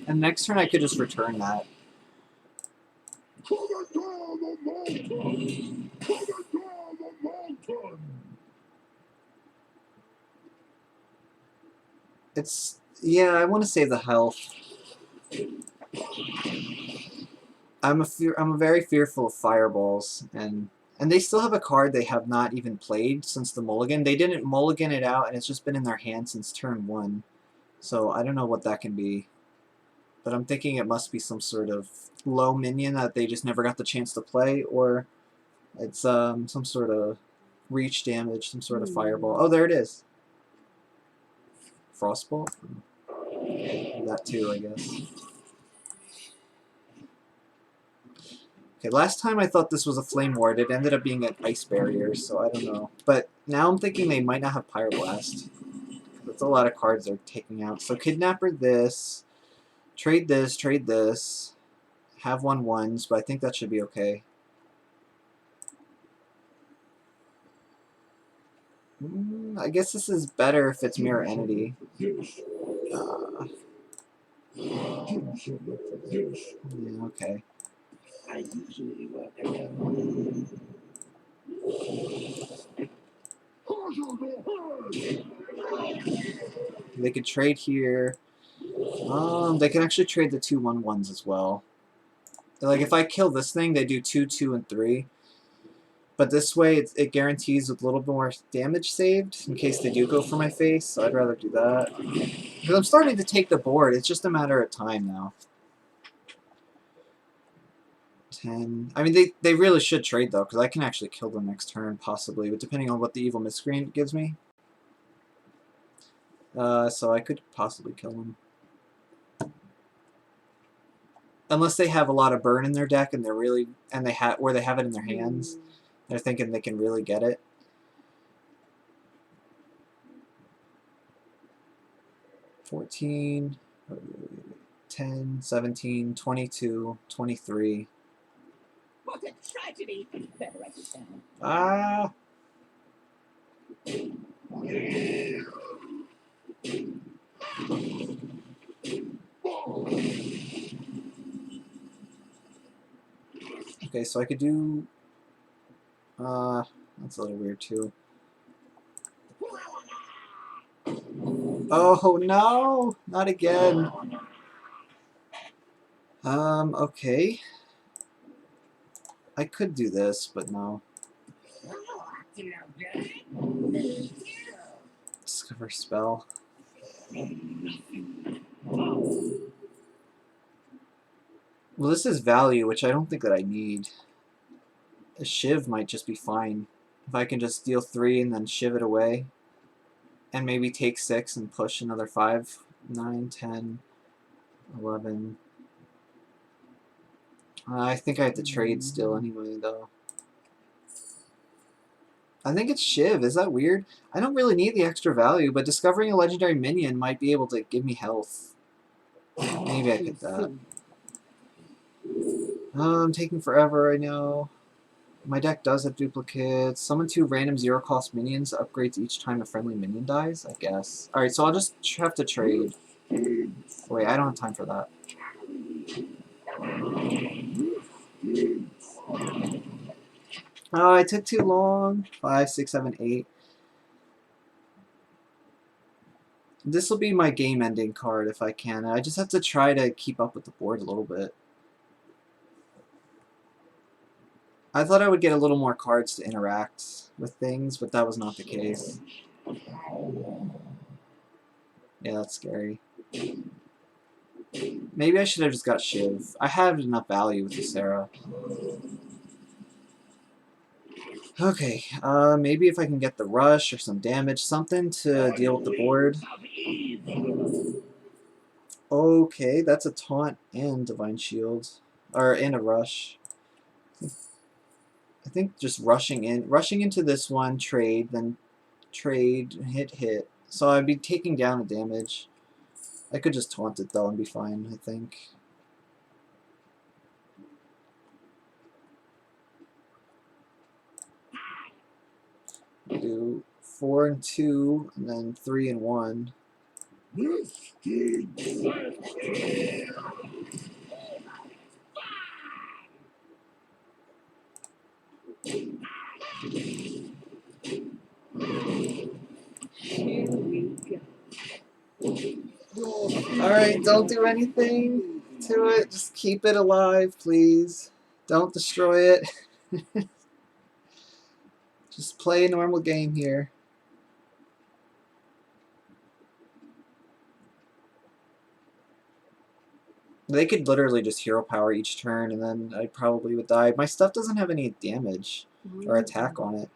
Speaker 1: And next turn I could just return that. It's... yeah, I want to save the health. I'm very fearful of fireballs, and they still have a card they have not even played since the mulligan. They didn't mulligan it out, and it's just been in their hand since turn 1. So I don't know what that can be. But I'm thinking it must be some sort of low minion that they just never got the chance to play, or it's some sort of reach damage, some sort of fireball. Oh, there it is. Frostbolt? That too, I guess. Okay, last time I thought this was a Flame Ward. It ended up being an Ice Barrier, so I don't know. But now I'm thinking they might not have Pyroblast. That's a lot of cards they're taking out. So Kidnapper this, trade this, have 1/1s, but I think that should be okay. I guess this is better if it's Mirror Entity. Yeah, okay.
Speaker 2: I usually work
Speaker 1: They could trade here. They can actually trade the 2/1/1s as well. Like, if I kill this thing, they do 2, 2, and 3. But this way, it guarantees a little bit more damage saved in case they do go for my face, so I'd rather do that. Because I'm starting to take the board. It's just a matter of time now. 10. I mean, they really should trade, though, because I can actually kill them next turn, possibly, but depending on what the Evil Miscreant gives me. So I could possibly kill them. Unless they have a lot of burn in their deck and they're really where they have it in their hands, they're thinking they can really get it. $14, 10, 17, 22, 23.
Speaker 2: What a tragedy! Better write this down.
Speaker 1: Ah. Okay, so I could do... that's a little weird, too. Oh, no! Not again. Okay. I could do this, but no. Discover spell. Well, this is value, which I don't think that I need. A Shiv might just be fine. If I can just deal 3 and then Shiv it away. And maybe take 6 and push another 5, 9, 10, 11. I think I have to trade still anyway, though. I think it's Shiv. Is that weird? I don't really need the extra value, but discovering a legendary minion might be able to give me health. Maybe I get that. I'm taking forever, I know. My deck does have duplicates. Summon 2 random 0-cost minions. Upgrades each time a friendly minion dies, I guess. Alright, so I'll just have to trade. Wait, I don't have time for that. Oh, I took too long. 5, 6, 7, 8. This will be my game-ending card if I can. I just have to try to keep up with the board a little bit. I thought I would get a little more cards to interact with things, but that was not the case. Yeah, that's scary. Maybe I should have just got Shiv. I have enough value with the Sarah. Okay, maybe if I can get the rush or some damage, something to deal with the board. Okay, that's a taunt and divine shield, or and a rush. I think just rushing into this one, trade, then trade, hit. So I'd be taking down the damage. I could just taunt it though and be fine, I think. Do 4 and 2, and then 3 and 1. Alright, don't do anything to it. Just keep it alive, please. Don't destroy it. Just play a normal game here. They could literally just hero power each turn, and then I probably would die. My stuff doesn't have any damage or attack on it.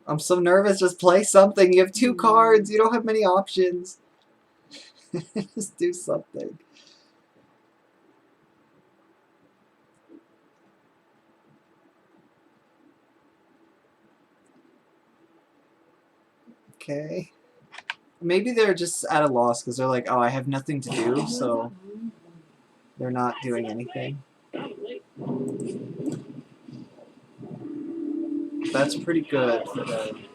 Speaker 1: I'm so nervous. Just play something. You have 2 cards. You don't have many options. Just do something. Okay. Maybe they're just at a loss because they're like, oh, I have nothing to do, so they're not doing anything. That's pretty good for them.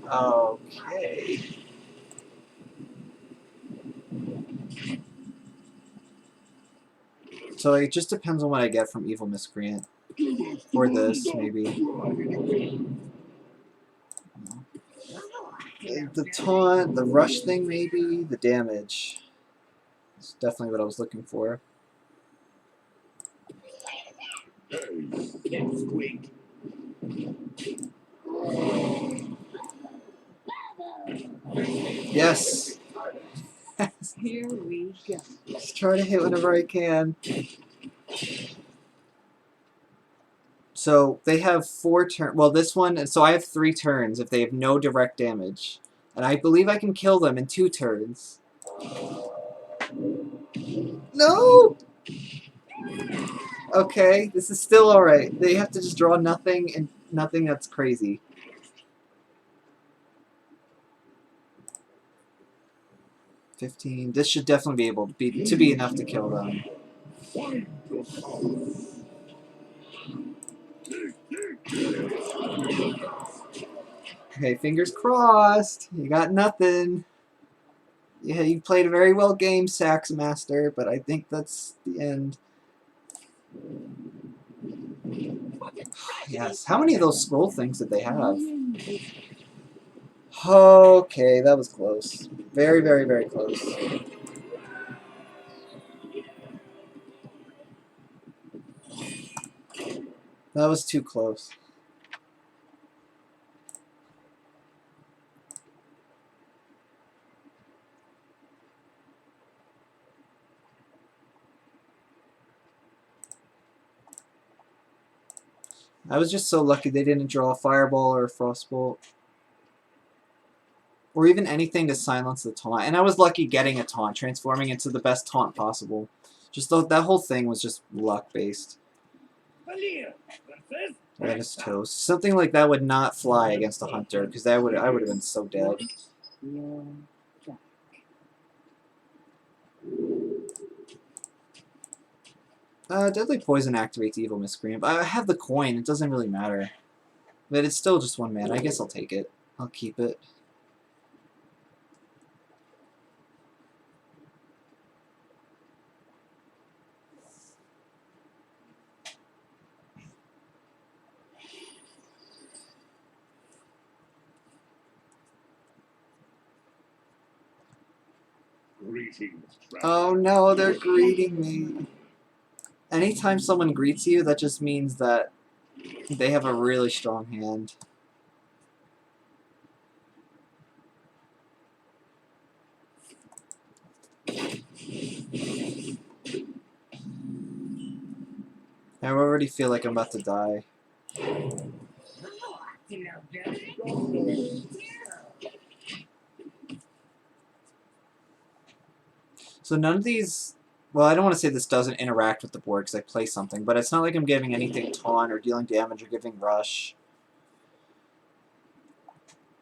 Speaker 1: Okay. So it just depends on what I get from Evil Miscreant. Or this, maybe. The taunt, the rush thing, maybe. The damage. It's definitely what I was looking for. Yes!
Speaker 2: Here we go.
Speaker 1: Just try to hit whenever I can. So they have 4 turns. Well, this one, so I have 3 turns if they have no direct damage. And I believe I can kill them in 2 turns. No! Okay, this is still alright. They have to just draw nothing and nothing that's crazy. $15. This should definitely be able to be enough to kill them. Okay, fingers crossed. You got nothing. Yeah, you played a very well game, Sax Master, but I think that's the end. Yes. How many of those scroll things did they have? Okay, that was close. Very, very, very close. That was too close. I was just so lucky they didn't draw a fireball or a frostbolt. Or even anything to silence the taunt. And I was lucky getting a taunt, transforming into the best taunt possible. Just that whole thing was just luck-based. That is toast. Something like that would not fly against a hunter, because I would have been so dead. Deadly Poison activates Evil Miscreant. I have the coin, it doesn't really matter. But it's still just 1 mana. I guess I'll take it. I'll keep it. Oh no, they're greeting me. Anytime someone greets you, that just means that they have a really strong hand. I already feel like I'm about to die. So none of these... Well, I don't want to say this doesn't interact with the board because I play something, but it's not like I'm giving anything taunt or dealing damage or giving rush.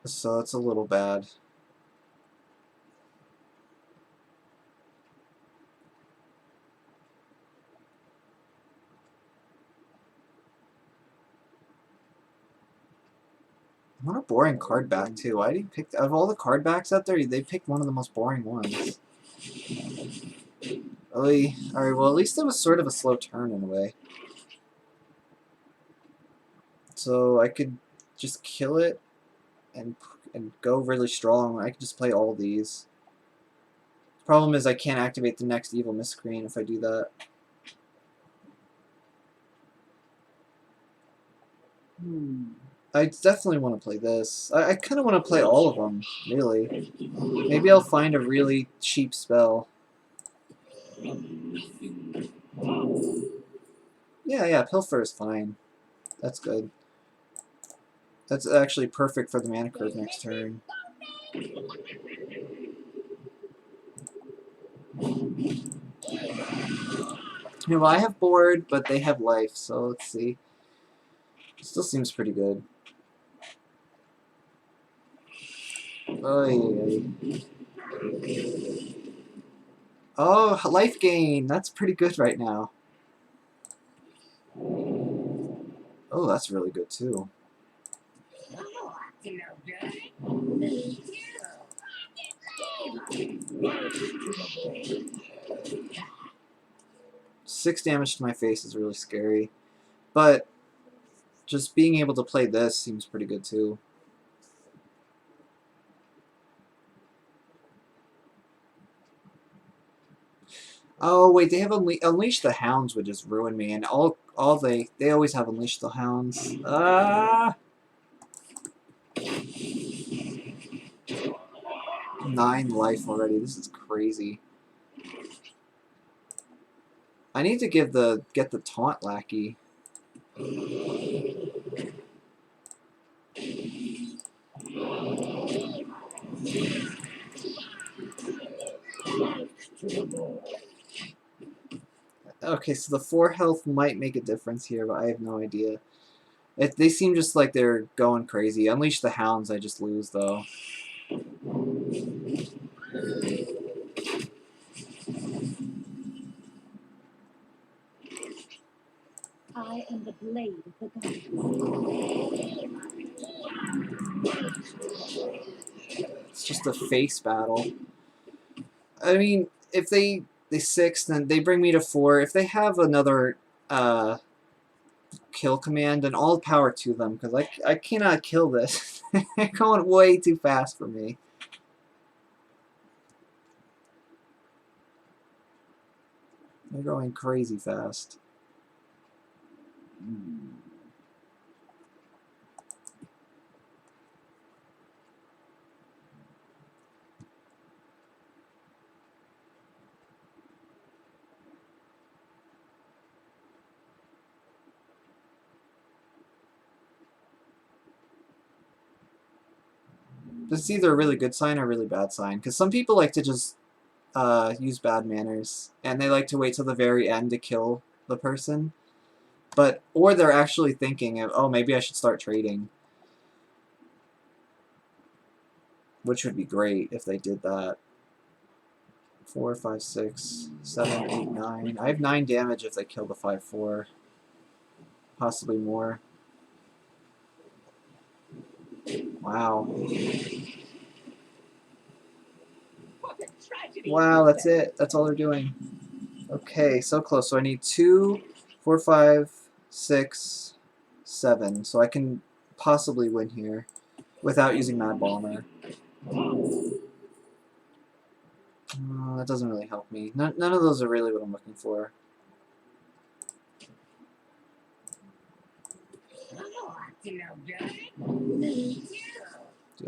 Speaker 1: So it's a little bad. What a boring card back, too. Why did he pick... Of all the card backs out there, they picked one of the most boring ones. Alright, well, at least it was sort of a slow turn in a way. So I could just kill it and go really strong. I could just play all these. Problem is I can't activate the next Evil Miscreant if I do that. I definitely want to play this. I kind of want to play all of them, really. Maybe I'll find a really cheap spell. Yeah, Pilfer is fine. That's good. That's actually perfect for the mana curve next turn. You know, I have board, but they have life, so let's see. Still seems pretty good. Oh, life gain! That's pretty good right now. Oh, that's really good too. Six damage to my face is really scary. But just being able to play this seems pretty good too. Oh wait, they have Unleash the Hounds would just ruin me, and they always have Unleash the Hounds. Ah, 9 life already. This is crazy. I need to get the taunt lackey. Okay, so the 4 health might make a difference here, but I have no idea. They seem just like they're going crazy. Unleash the Hounds, I just lose though.
Speaker 2: I am the blade of the gods.
Speaker 1: just a face battle. I mean, if they 6, then they bring me to 4. If they have another kill command, then all power to them, because I cannot kill this. They're going way too fast for me. They're going crazy fast. This is either a really good sign or a really bad sign, because some people like to just use bad manners, and they like to wait till the very end to kill the person. Or they're actually thinking of, oh, maybe I should start trading. Which would be great if they did that. 4, 5, 6, 7, 8, 9. I have 9 damage if they kill the 5/4. Possibly more. Wow. Wow, that's it. That's all they're doing. Okay, so close. So I need 2, 4, 5, 6, 7. So I can possibly win here without using Mad Bomber. That doesn't really help me. None of those are really what I'm looking for. Deal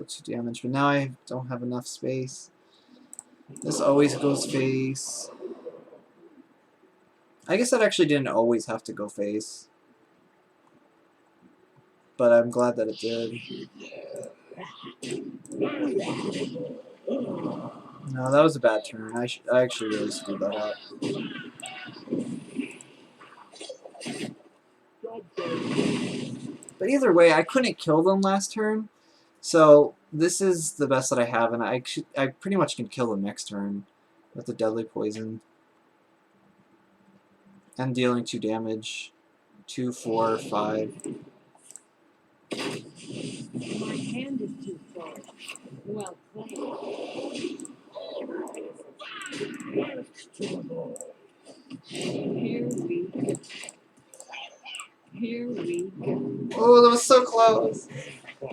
Speaker 1: 2 damage, but now I don't have enough space. This always goes face. I guess that actually didn't always have to go face. But I'm glad that it did. No, that was a bad turn. I actually really screwed that up. But either way, I couldn't kill them last turn. So this is the best that I have, and I pretty much can kill them next turn with the deadly poison. And dealing 2 damage. 2, 4, 5.
Speaker 2: My hand is too far. Well played. Here we go.
Speaker 1: Oh, that was so close.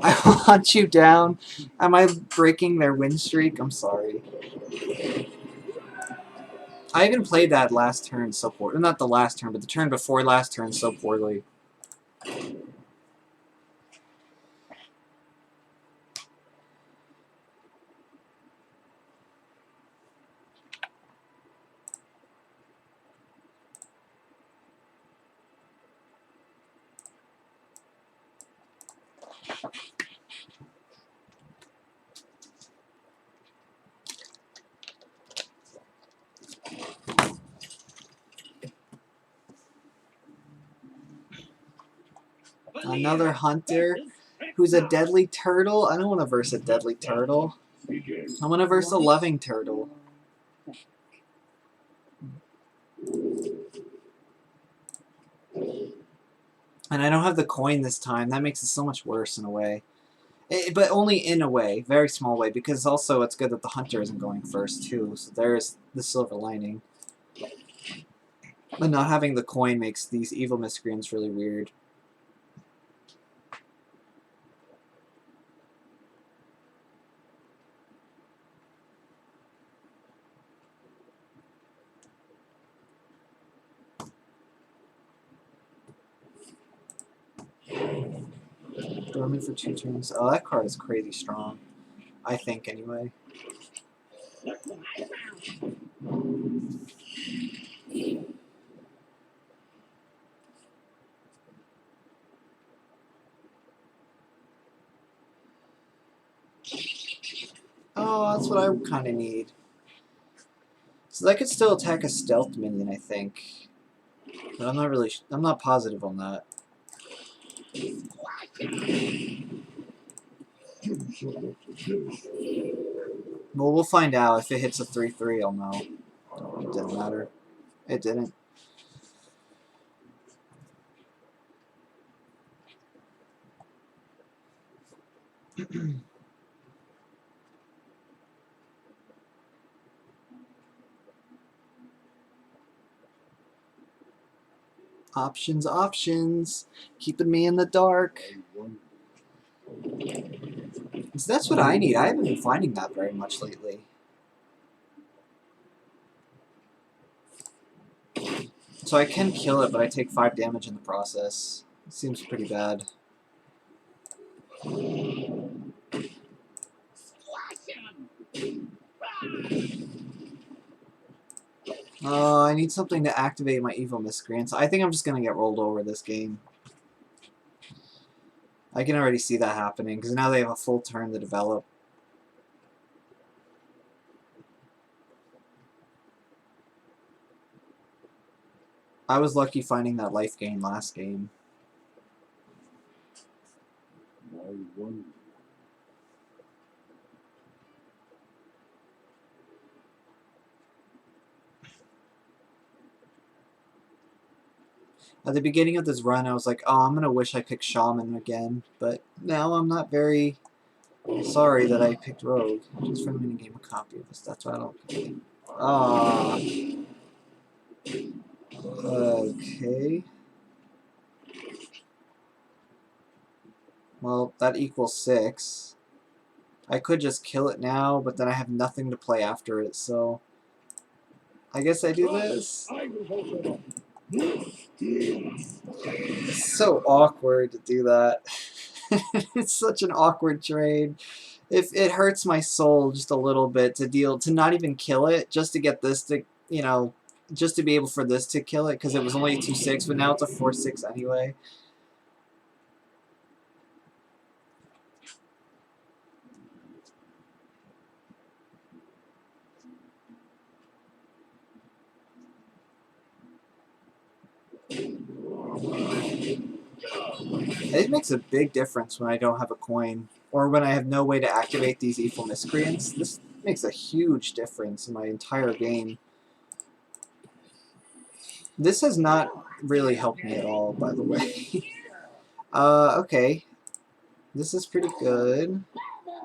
Speaker 1: I want you down. Am I breaking their win streak? I'm sorry. I even played that last turn so poorly. Not the last turn, but the turn before last turn so poorly. Another hunter who's a deadly turtle. I don't want to verse a deadly turtle. I want to verse a loving turtle. And I don't have the coin this time. That makes it so much worse in a way. But only in a way. Very small way. Because also it's good that the hunter isn't going first too. So there's the silver lining. But not having the coin makes these evil miscreants really weird. Dormant for 2 turns. Oh, that card is crazy strong. I think, anyway. Oh, that's what I kind of need. So that could still attack a stealth minion, I think. But I'm not positive on that. Well, we'll find out. If it hits a 3/3, I'll know. It didn't matter. It didn't. Options, options. Keeping me in the dark. So that's what I need. I haven't been finding that very much lately. So I can kill it, but I take 5 damage in the process. It seems pretty bad. I need something to activate my Evil Miscreants. I think I'm just going to get rolled over this game. I can already see that happening, because now they have a full turn to develop. I was lucky finding that life gain last game. At the beginning of this run, I was like, oh, I'm going to wish I picked Shaman again. But now I'm not very sorry that I picked Rogue. Just for the minigame, a copy of this. That's why I don't play. Ah. Okay. Well, that equals 6. I could just kill it now, but then I have nothing to play after it, so... I guess I do this. It's so awkward to do that. It's such an awkward trade. If it hurts my soul just a little bit to not even kill it, just to get this to, you know, just to be able for this to kill it, because it was only a 2/6, but now it's a 4/6 anyway. It makes a big difference when I don't have a coin, or when I have no way to activate these Evil Miscreants. This makes a huge difference in my entire game. This has not really helped me at all, by the way. Okay. This is pretty good.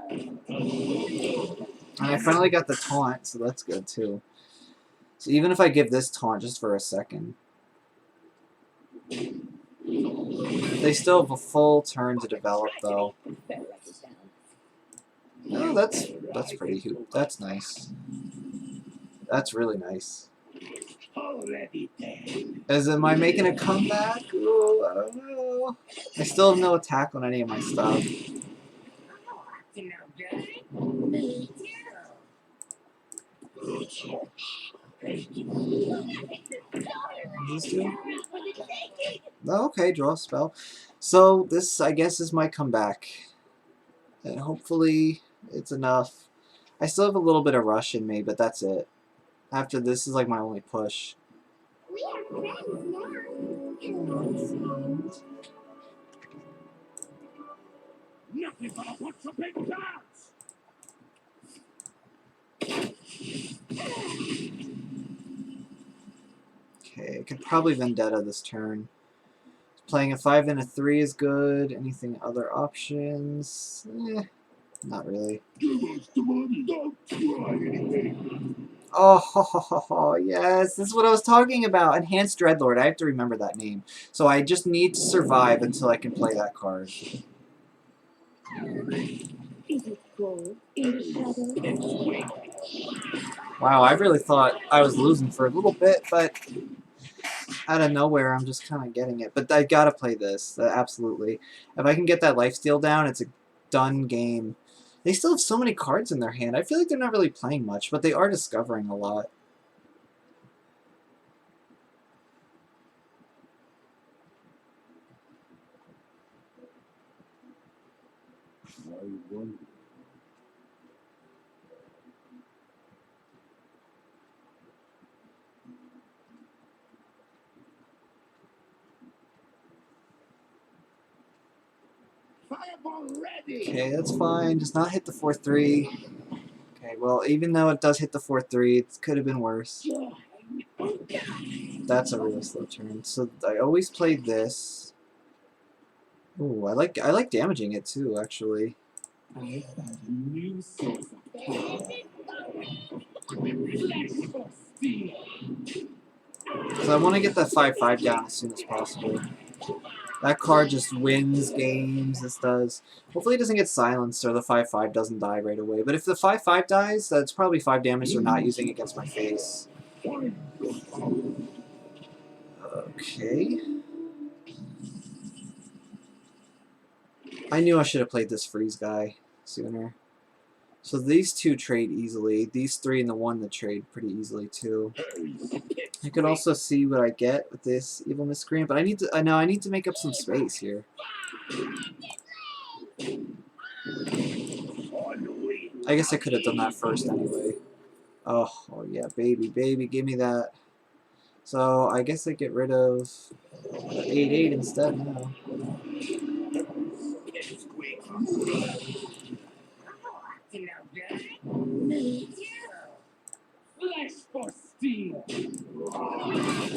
Speaker 1: And I finally got the taunt, so that's good too. So even if I give this taunt just for a second, they still have a full turn to develop, though. Oh, that's pretty huge. That's nice. That's really nice. Am I making a comeback? Ooh, I don't know. I still have no attack on any of my stuff. Oh, okay, draw a spell. So this, I guess, is my comeback. And hopefully it's enough. I still have a little bit of rush in me, but that's it. After this is like my only push. Okay, I could probably Vendetta this turn. Playing a 5 and a 3 is good. Anything other options? Not really. Oh, yes, this is what I was talking about. Enhanced Dreadlord. I have to remember that name. So I just need to survive until I can play that card. Wow, I really thought I was losing for a little bit, but out of nowhere, I'm just kind of getting it. But I gotta play this, absolutely. If I can get that lifesteal down, it's a done game. They still have so many cards in their hand. I feel like they're not really playing much, but they are discovering a lot. Okay, that's fine. Just not hit the 4/3. Okay, well, even though it does hit the 4/3, it could have been worse. That's a really slow turn. So I always played this. Ooh, I like damaging it too, actually. Because I want to get that 5-5 down as soon as possible. That card just wins games, this does. Hopefully it doesn't get silenced or the 5-5 doesn't die right away. But if the 5-5 dies, that's probably 5 damage they're not using against my face. Okay. I knew I should have played this freeze guy sooner. So these two trade easily. These three and the one that trade pretty easily too. I could also see what I get with this Evil Miscreant, but I need to. I know I need to make up some space here. I guess I could have done that first anyway. Oh yeah, baby, give me that. So I guess I get rid of the 8-8 instead now.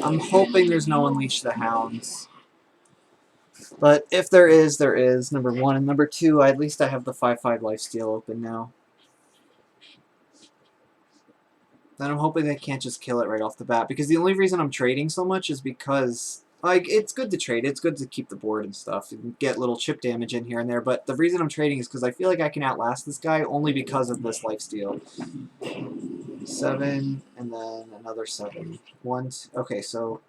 Speaker 1: I'm hoping there's no Unleash the Hounds. But if there is, there is, number one. And number two, at least I have the 5-5 lifesteal open now. And I'm hoping they can't just kill it right off the bat. Because the only reason I'm trading so much is because, like, it's good to trade. It's good to keep the board and stuff. You can get little chip damage in here and there. But the reason I'm trading is because I feel like I can outlast this guy only because of this lifesteal. 7, and then another 7. Okay, so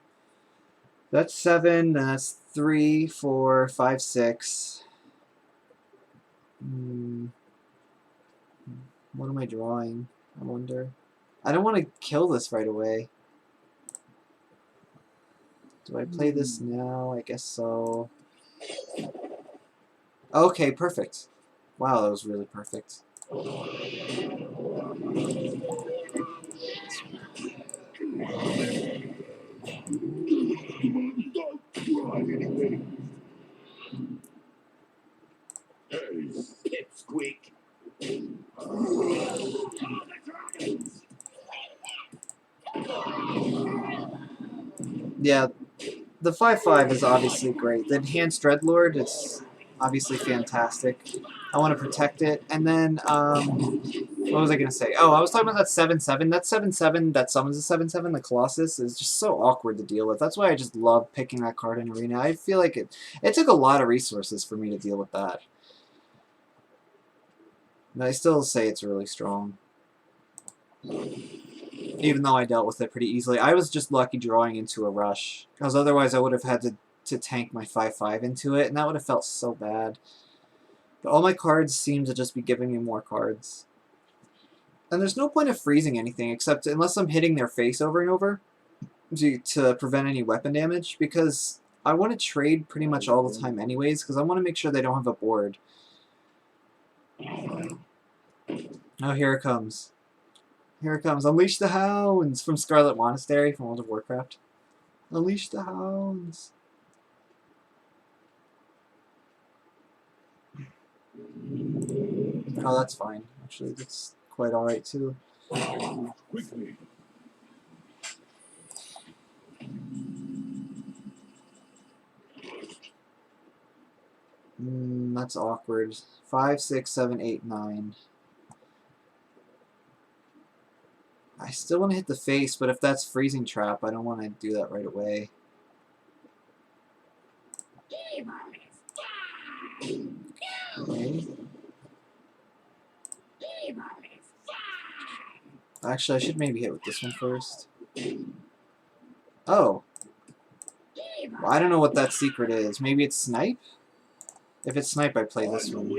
Speaker 1: that's 7, then that's 3, 4, 5, 6. What am I drawing? I wonder. I don't want to kill this right away. Do I play this now? I guess so. Okay, perfect. Wow, that was really perfect. Yeah, the 5-5 is obviously great. The Enhanced Dreadlord is obviously fantastic. I want to protect it. And then, what was I going to say? Oh, I was talking about that 7-7. That 7-7 that summons a 7-7, the Colossus, is just so awkward to deal with. That's why I just love picking that card in Arena. I feel like it took a lot of resources for me to deal with that. And I still say it's really strong. Even though I dealt with it pretty easily. I was just lucky drawing into a rush. Because otherwise I would have had to tank my 5-5 into it, and that would have felt so bad. But all my cards seem to just be giving me more cards. And there's no point of freezing anything, except unless I'm hitting their face over and over to prevent any weapon damage, because I want to trade pretty much all the time anyways, because I want to make sure they don't have a board. Oh, here it comes. Here it comes. Unleash the Hounds from Scarlet Monastery from World of Warcraft. Unleash the Hounds. Oh, that's fine. Actually, that's quite alright too. That's awkward. 5, 6, 7, 8, 9. I still want to hit the face, but if that's Freezing Trap, I don't want to do that right away. Okay. Actually, I should maybe hit with this one first. Oh. Well, I don't know what that secret is. Maybe it's Snipe? If it's Snipe, I play this one.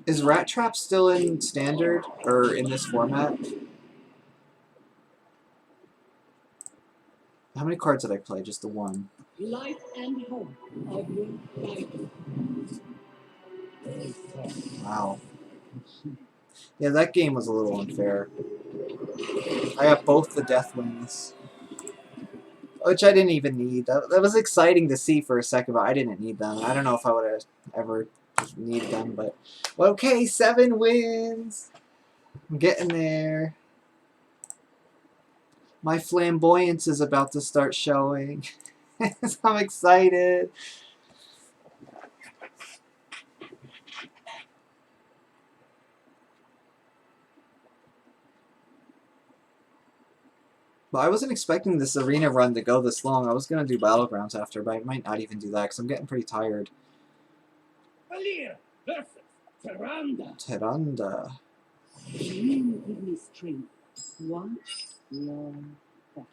Speaker 1: Is Rat Trap still in Standard? Or in this format? How many cards did I play? Just the one. Life and hope of your life. Wow. Yeah, that game was a little unfair. I got both the Death Wings. Which I didn't even need. That was exciting to see for a second, but I didn't need them. I don't know if I would have ever needed them, but... Well, okay, 7 wins! I'm getting there. My flamboyance is about to start showing. I'm excited. But I wasn't expecting this arena run to go this long. I was going to do Battlegrounds after, but I might not even do that because I'm getting pretty tired.
Speaker 2: Valir versus Tyrande.
Speaker 1: Tyrande.
Speaker 2: You give me strength. One long back.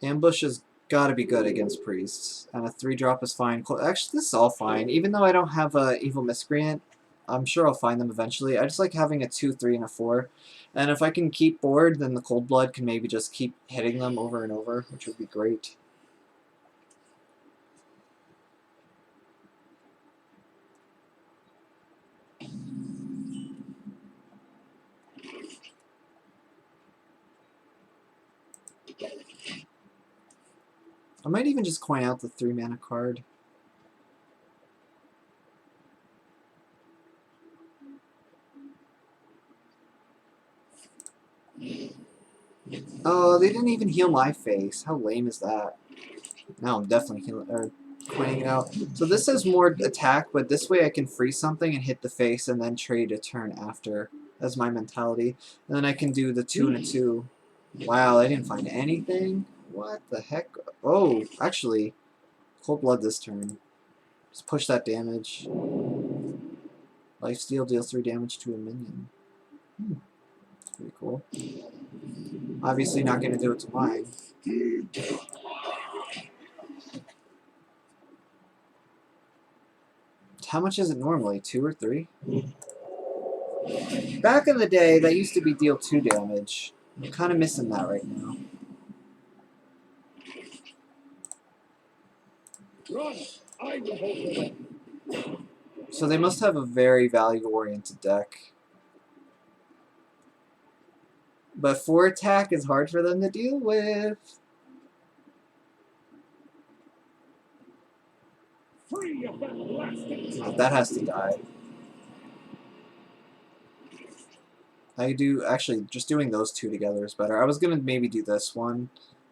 Speaker 1: Ambush has got to be good against priests, and a 3-drop is fine. Actually, this is all fine. Even though I don't have a Evil Miscreant, I'm sure I'll find them eventually. I just like having a 2, 3, and a 4. And if I can keep bored, then the Cold Blood can maybe just keep hitting them over and over, which would be great. I might even just coin out the 3-mana card. Oh, they didn't even heal my face. How lame is that? Now I'm definitely coining it out. So this has more attack, but this way I can freeze something and hit the face and then trade a turn after. That's my mentality. And then I can do the 2 and a 2. Wow, I didn't find anything? What the heck? Oh, actually, Cold Blood this turn. Just push that damage. Lifesteal deals 3 damage to a minion. That's pretty cool. Obviously not going to do it to mine. How much is it normally? 2 or 3? Back in the day, that used to be deal 2 damage. I'm kind of missing that right now. So they must have a very value-oriented deck. But 4 attack is hard for them to deal with. That has to die. I do, actually, just doing those 2 together is better. I was going to maybe do this one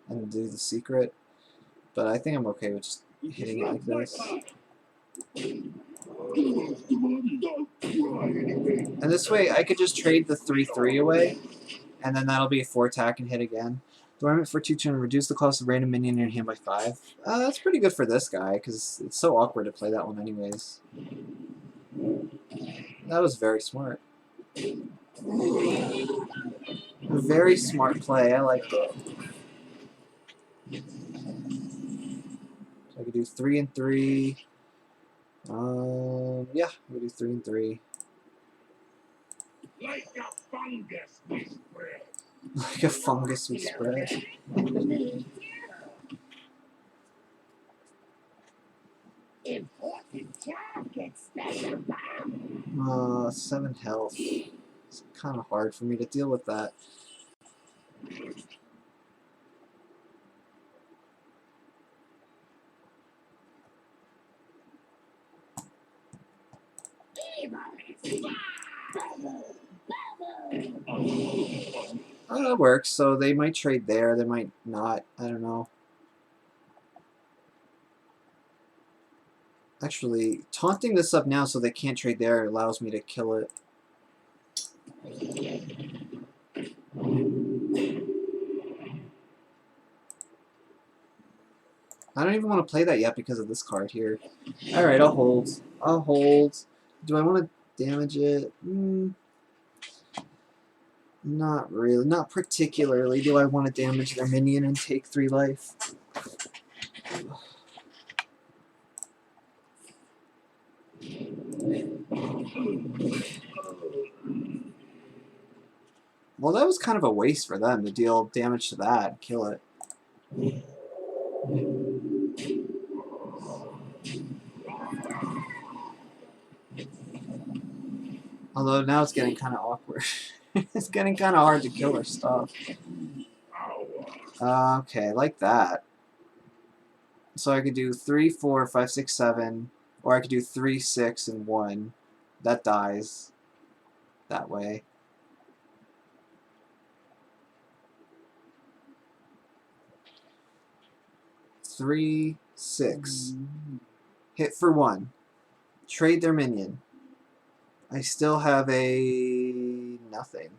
Speaker 1: and do the secret, but I think I'm okay with just hitting it like this. And this way, I could just trade the 3/3 away, and then that'll be a 4 attack and hit again. Dormant for 2 turn, reduce the cost of random minion in your hand by 5. That's pretty good for this guy, because it's so awkward to play that one anyways. That was very smart. A very smart play, I liked it. So I could do 3 and 3. Yeah, we'll do 3 and 3.
Speaker 2: Like a fungus we spread.
Speaker 1: Like a fungus we spread. 7 health. It's kind of hard for me to deal with that. Oh, that works. So they might trade there. They might not. I don't know. Actually, taunting this up now so they can't trade there allows me to kill it. I don't even want to play that yet because of this card here. Alright, I'll hold. I'll hold. Do I want to damage it? Not really. Not particularly do I want to damage their minion and take 3 life. Well, that was kind of a waste for them to deal damage to that and kill it. Although now it's getting kind of awkward. It's getting kind of hard to kill their stuff. Okay, like that. So I could do 3, 4, 5, 6, 7, or I could do 3, 6, and 1. That dies that way. Three, 6. Hit for 1. Trade their minion. I still have a nothing.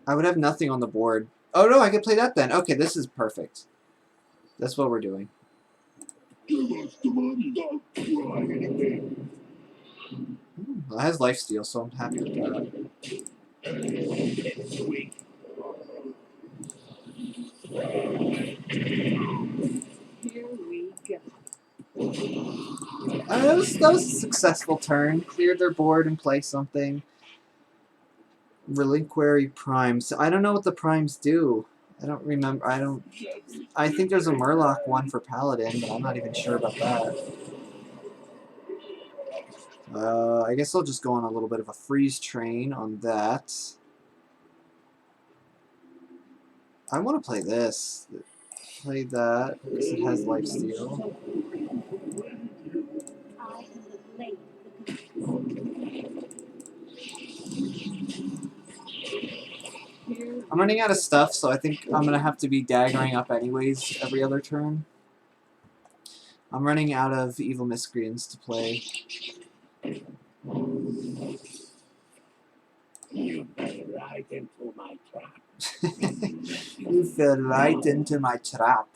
Speaker 1: I would have nothing on the board. Oh no, I can play that then. Okay, this is perfect. That's what we're doing.
Speaker 2: Give us the money. Don't try anything.
Speaker 1: Well, it has lifesteal, so I'm happy with that.
Speaker 2: It's weak. Here we go.
Speaker 1: That was a successful turn. Cleared their board and play something. Reliquary primes. I don't know what the primes do. I don't remember. I think there's a Murloc one for Paladin, but I'm not even sure about that. I guess I'll just go on a little bit of a freeze train on that. I want to play this. Play that because it has lifesteal. I'm running out of stuff, so I think I'm gonna have to be daggering up anyways every other turn. I'm running out of Evil Miscreants to play.
Speaker 2: You fell right into my trap.
Speaker 1: You fell right into my trap.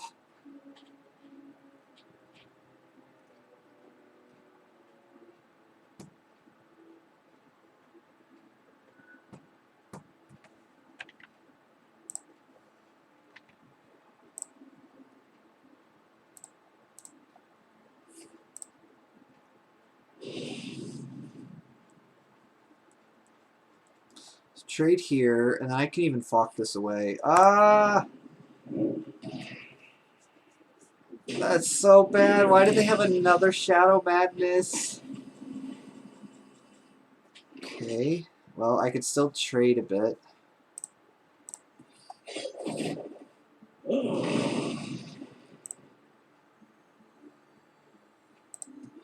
Speaker 1: Trade here, and then I can even fuck this away. Ah! That's so bad. Why did they have another Shadow Madness? Okay. Well, I could still trade a bit.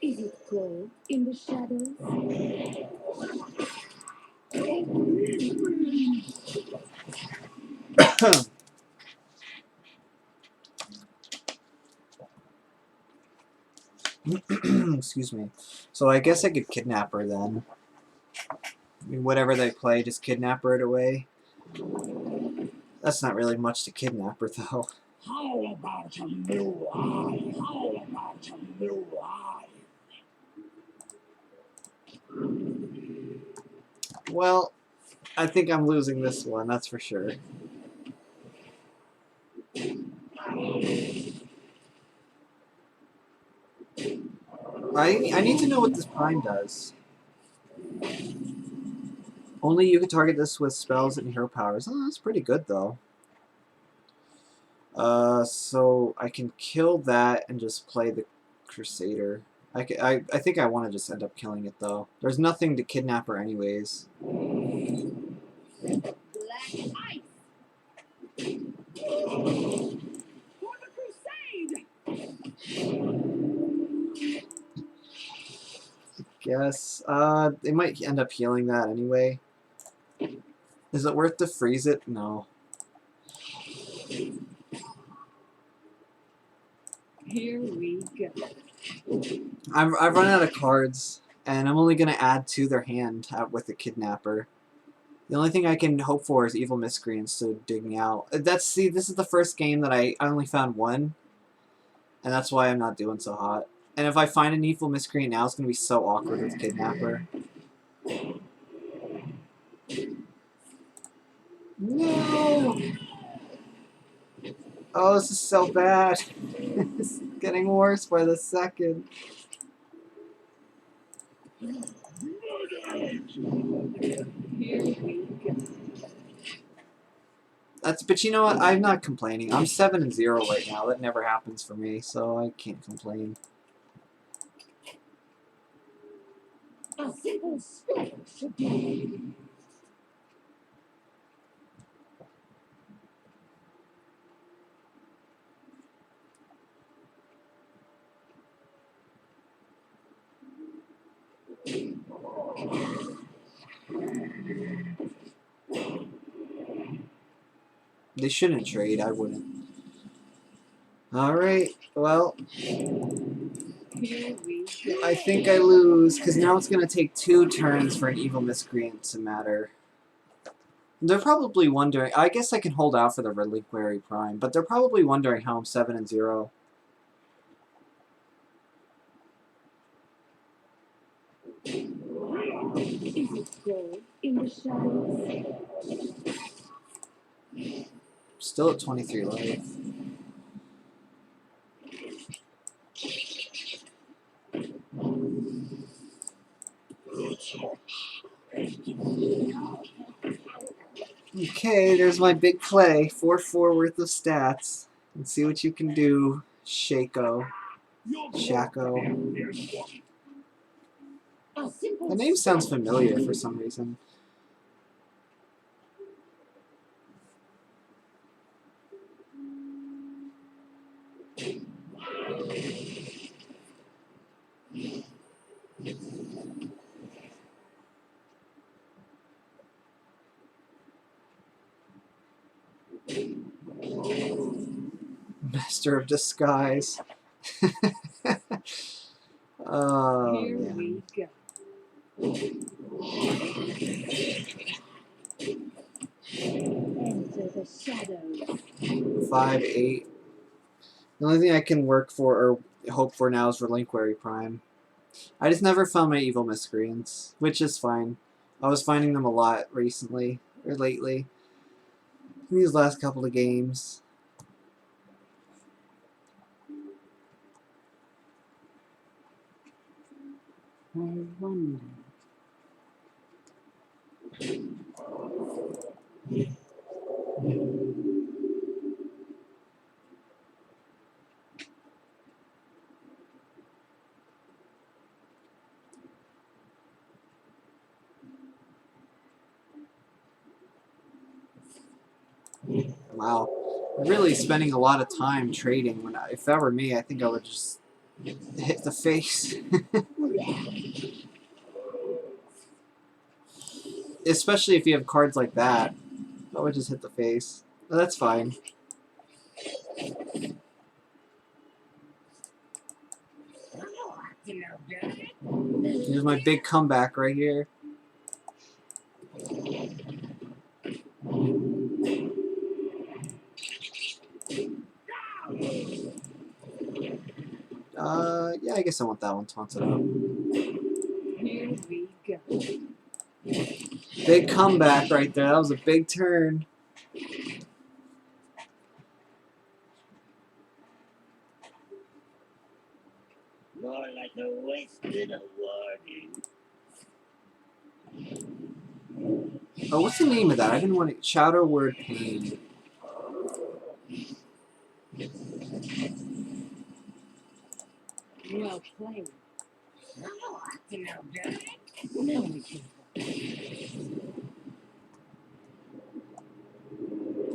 Speaker 2: Is it cold in the shadows?
Speaker 1: Excuse me. So I guess I could kidnap her then. I mean, whatever they play, just kidnap her away. That's not really much to kidnap her, though.
Speaker 2: How about a new eye? How about a new eye?
Speaker 1: Well, I think I'm losing this one, that's for sure. I need to know what this Prime does. Only you can target this with spells and hero powers. Oh, that's pretty good, though. So I can kill that and just play the Crusader. I think I want to just end up killing it, though. There's nothing to kidnap her anyways.
Speaker 2: Black ice! For the crusade!
Speaker 1: Guess. They might end up healing that anyway. Is it worth to freeze it? No.
Speaker 2: Here we go.
Speaker 1: I've run out of cards, and I'm only gonna add to their hand with the Kidnapper. The only thing I can hope for is Evil Miscreants to dig me out. See, this is the first game that I only found one, and that's why I'm not doing so hot. And if I find an Evil Miscreant now, it's gonna be so awkward with Kidnapper. No! Oh, this is so bad. It's getting worse by the second. But you know what? I'm not complaining. I'm 7-0 right now. That never happens for me, so I can't complain.
Speaker 2: A simple spell should do.
Speaker 1: They shouldn't trade. I wouldn't. Alright, well, I think I lose, because now it's going to take 2 turns for an Evil Miscreant to matter. They're probably wondering. I guess I can hold out for the Reliquary Prime, but they're probably wondering how I'm 7-0.
Speaker 2: Is it gold in the shadows?
Speaker 1: Still at 23 life. Okay, there's my big play. 4-4 worth of stats. Let's see what you can do, Shaco. Shaco. The name sounds familiar for some reason. Master of Disguise. Oh,
Speaker 2: Here
Speaker 1: man.
Speaker 2: we go. Enter the shadows.
Speaker 1: 5-8. The only thing I can work for or hope for now is Reliquary Prime. I just never found my Evil Miscreants, which is fine. I was finding them a lot recently, or lately. These last couple of games.
Speaker 2: I wonder.
Speaker 1: Wow. Really spending a lot of time trading. If that were me, I think I would just hit the face. Especially if you have cards like that. I would just hit the face. But that's fine. Here's my big comeback right here. Yeah, I guess I want that one taunted up.
Speaker 2: Here we go.
Speaker 1: Big comeback right there. That was a big turn.
Speaker 2: More like a wasted awarding.
Speaker 1: Oh, what's the name of that? I didn't want to. Shadow Word Pain.
Speaker 2: Well played. No, we can't.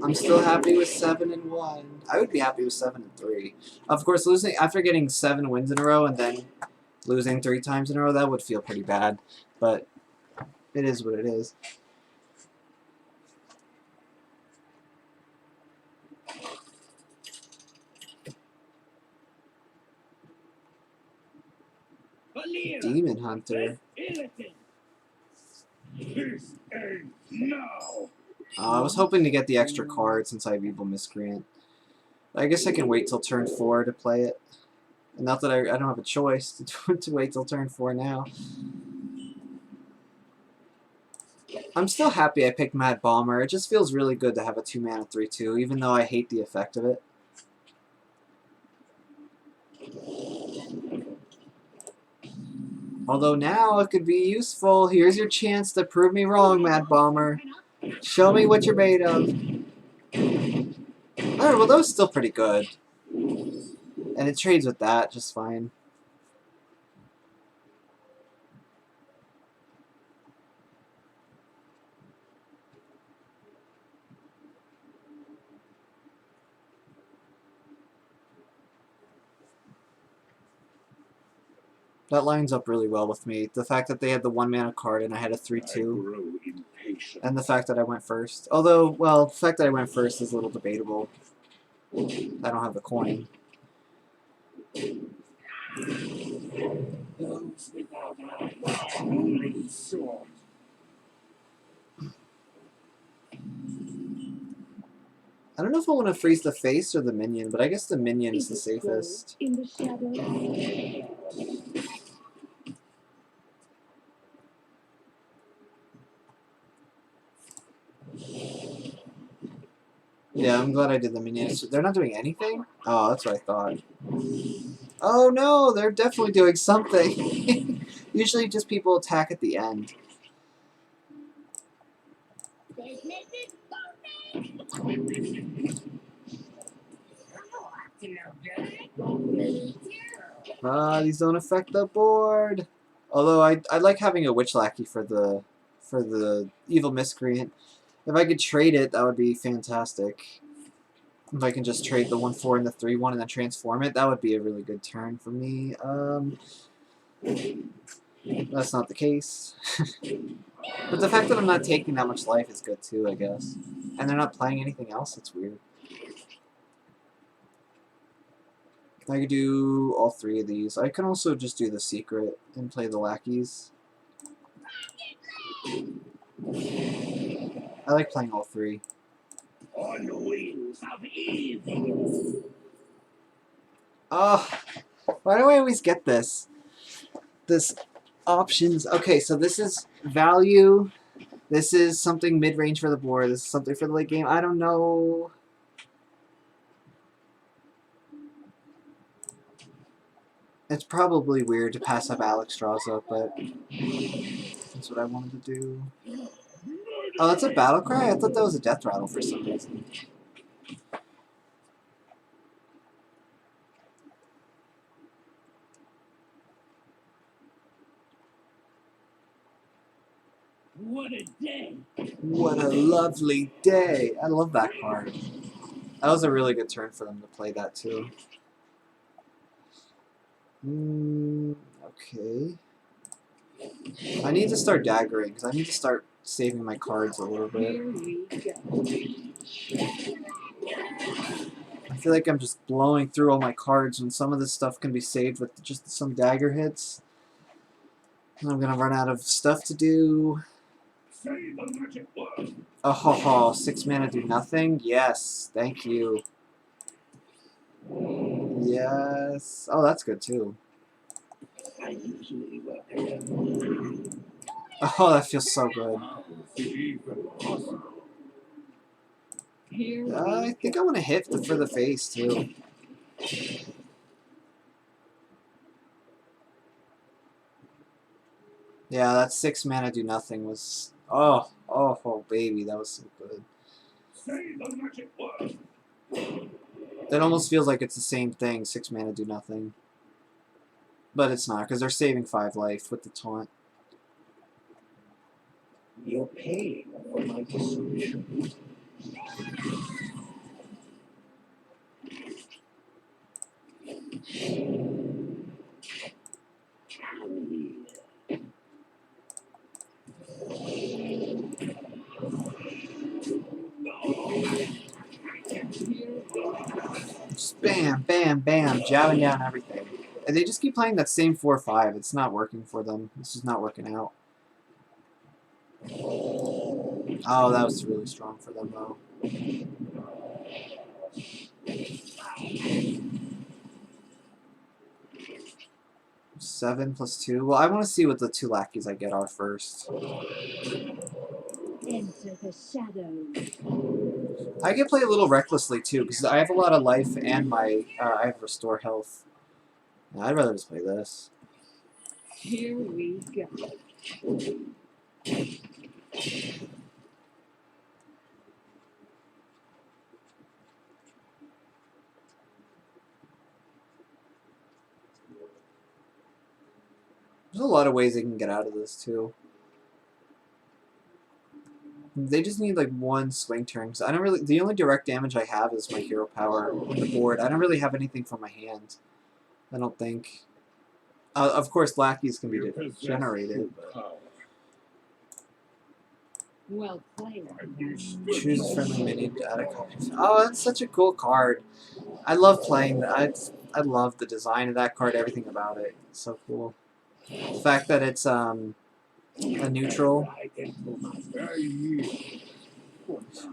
Speaker 1: I'm still happy with 7-1. I would be happy with 7-3. Of course, losing after getting 7 wins in a row and then losing 3 times in a row, that would feel pretty bad. But it is what it is. Demon Hunter. I was hoping to get the extra card since I have Evil Miscreant. I guess I can wait till turn 4 to play it. And not that I don't have a choice to wait till turn 4 now. I'm still happy I picked Mad Bomber. It just feels really good to have a 2-mana 3/2, even though I hate the effect of it. Although now it could be useful. Here's your chance to prove me wrong, Mad Bomber. Show me what you're made of. Alright, well that was still pretty good. And it trades with that just fine. That lines up really well with me. The fact that they had the 1-mana card and I had a 3/2. And the fact that I went first. Although, well, the fact that I went first is a little debatable. I don't have the coin. don't know if I want to freeze the face or the minion, but I guess the minion's the
Speaker 2: Is it cold
Speaker 1: safest.
Speaker 2: in the shadows?
Speaker 1: Yeah, I'm glad I did the minions. They're not doing anything? Oh, that's what I thought. Oh no, they're definitely doing something. Usually just people attack at the end. These don't affect the board. Although I like having a witch lackey for the evil miscreant. If I could trade it, that would be fantastic. If I can just trade the 1/4 and the 3/1 and then transform it, that would be a really good turn for me. That's not the case. But the fact that I'm not taking that much life is good too, I guess. And they're not playing anything else, it's weird. I could do all 3 of these. I can also just do the secret and play the lackeys. I like playing all 3.
Speaker 2: On the wings of evil.
Speaker 1: Oh, why do I always get this? This options. Okay, so this is value. This is something mid-range for the board. This is something for the late game. I don't know. It's probably weird to pass up Alexstrasza, but that's what I wanted to do. Oh, that's a battle cry? I thought that was a death rattle for some reason.
Speaker 2: What a day!
Speaker 1: What a lovely day. I love that card. That was a really good turn for them to play that too. Okay. I need to start daggering because I need to start saving my cards a little bit.
Speaker 2: Here we go.
Speaker 1: I feel like I'm just blowing through all my cards when some of this stuff can be saved with just some dagger hits. And I'm gonna run out of stuff to do.
Speaker 2: Say the magic word.
Speaker 1: Oh ho ho, 6 mana do nothing? Yes, thank you. Yes. Oh, that's good too.
Speaker 2: I usually work.
Speaker 1: Oh, that feels so good.
Speaker 2: Here
Speaker 1: I think I want to hit for the face too. Yeah, that 6 mana do nothing was. Oh, baby, that was so good.
Speaker 2: Say the magic word.
Speaker 1: It almost feels like it's the same thing, 6 mana do nothing. But it's not, because they're saving 5 life with the taunt.
Speaker 2: You're paying for my destruction.
Speaker 1: Just bam, bam, bam, jabbing down everything. And they just keep playing that same 4-5. It's not working for them. This is not working out. Oh, that was really strong for them, though. 7 plus 2. Well, I want to see what the 2 lackeys I get are first.
Speaker 2: Enter the shadows.
Speaker 1: I can play a little recklessly, too, because I have a lot of life and I have restore health. I'd rather just play this.
Speaker 2: Here we go.
Speaker 1: There's a lot of ways they can get out of this, too. They just need like 1 swing turn. So I don't really. The only direct damage I have is my hero power on the board. I don't really have anything from my hand. I don't think. Of course, lackeys can be generated.
Speaker 2: Well played.
Speaker 1: Choose friendly minion to add a copy. Oh, that's such a cool card. I love playing that. I love the design of that card. Everything about it. It's so cool. The fact that it's a neutral.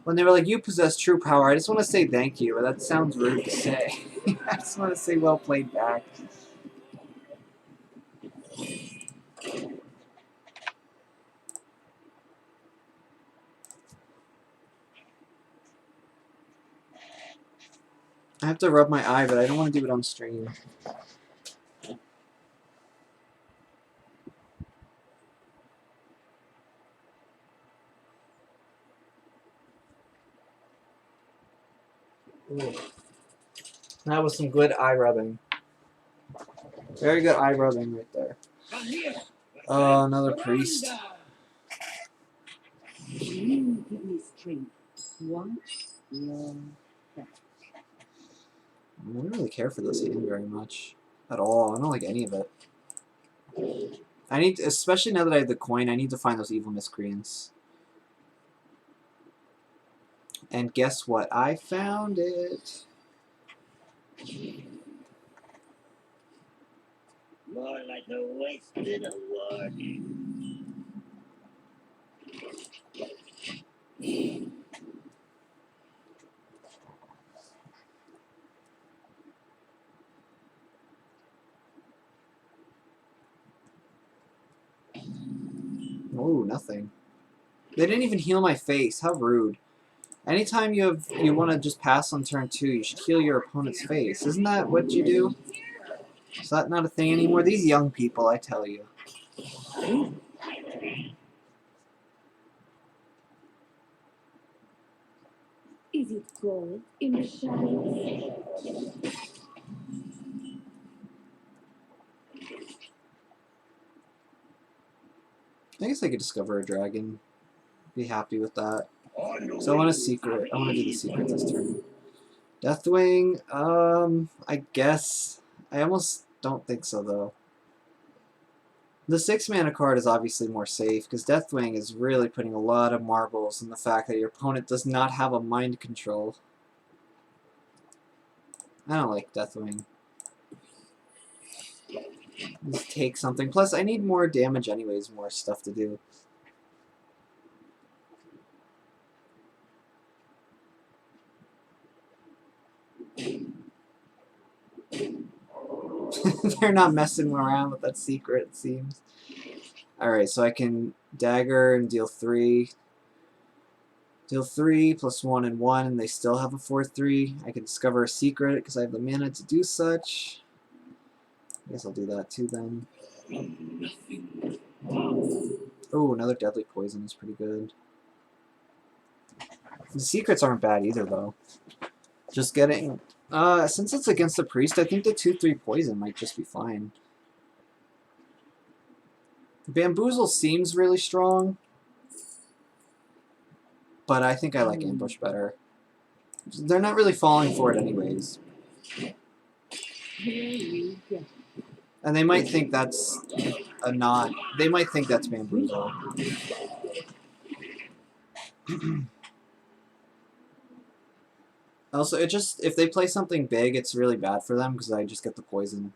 Speaker 1: When they were like, "You possess true power," I just want to say thank you, but that sounds rude to say. I just want to say well played back. I have to rub my eye, but I don't want to do it on stream. Ooh. That was some good eye rubbing. Very good eye rubbing right there. Oh, another priest.
Speaker 2: You give me strength. Once you're back.
Speaker 1: I don't really care for this hand very much. At all. I don't like any of it. I need, especially now that I have the coin, I need to find those evil miscreants. And guess what? I found it.
Speaker 2: More like a wasted award.
Speaker 1: Oh, nothing. They didn't even heal my face. How rude. Anytime you want to just pass on turn 2, you should heal your opponent's face. Isn't that what you do? Is that not a thing anymore? These young people, I tell you.
Speaker 2: Is it cold in the shadows?
Speaker 1: I guess I could discover a dragon. Be happy with that. So I want a secret. I want to do the secret this turn. Deathwing, I guess. I almost don't think so, though. The 6-mana card is obviously more safe, because Deathwing is really putting a lot of marbles in the fact that your opponent does not have a mind control. I don't like Deathwing. Just take something. Plus, I need more damage anyways, more stuff to do. They're not messing around with that secret, it seems. Alright, so I can dagger and deal 3. Deal 3 plus 1 and 1, and they still have a 4/3. I can discover a secret because I have the mana to do such. I guess I'll do that too then. Oh, another deadly poison is pretty good. The secrets aren't bad either, though. Just getting... since it's against the priest, I think the 2/3 poison might just be fine. Bamboozle seems really strong, but I think I like Ambush better. They're not really falling for it anyways. And they might think that's a not... They might think that's Bamboozle. Also, it just... If they play something big, it's really bad for them because I just get the poison.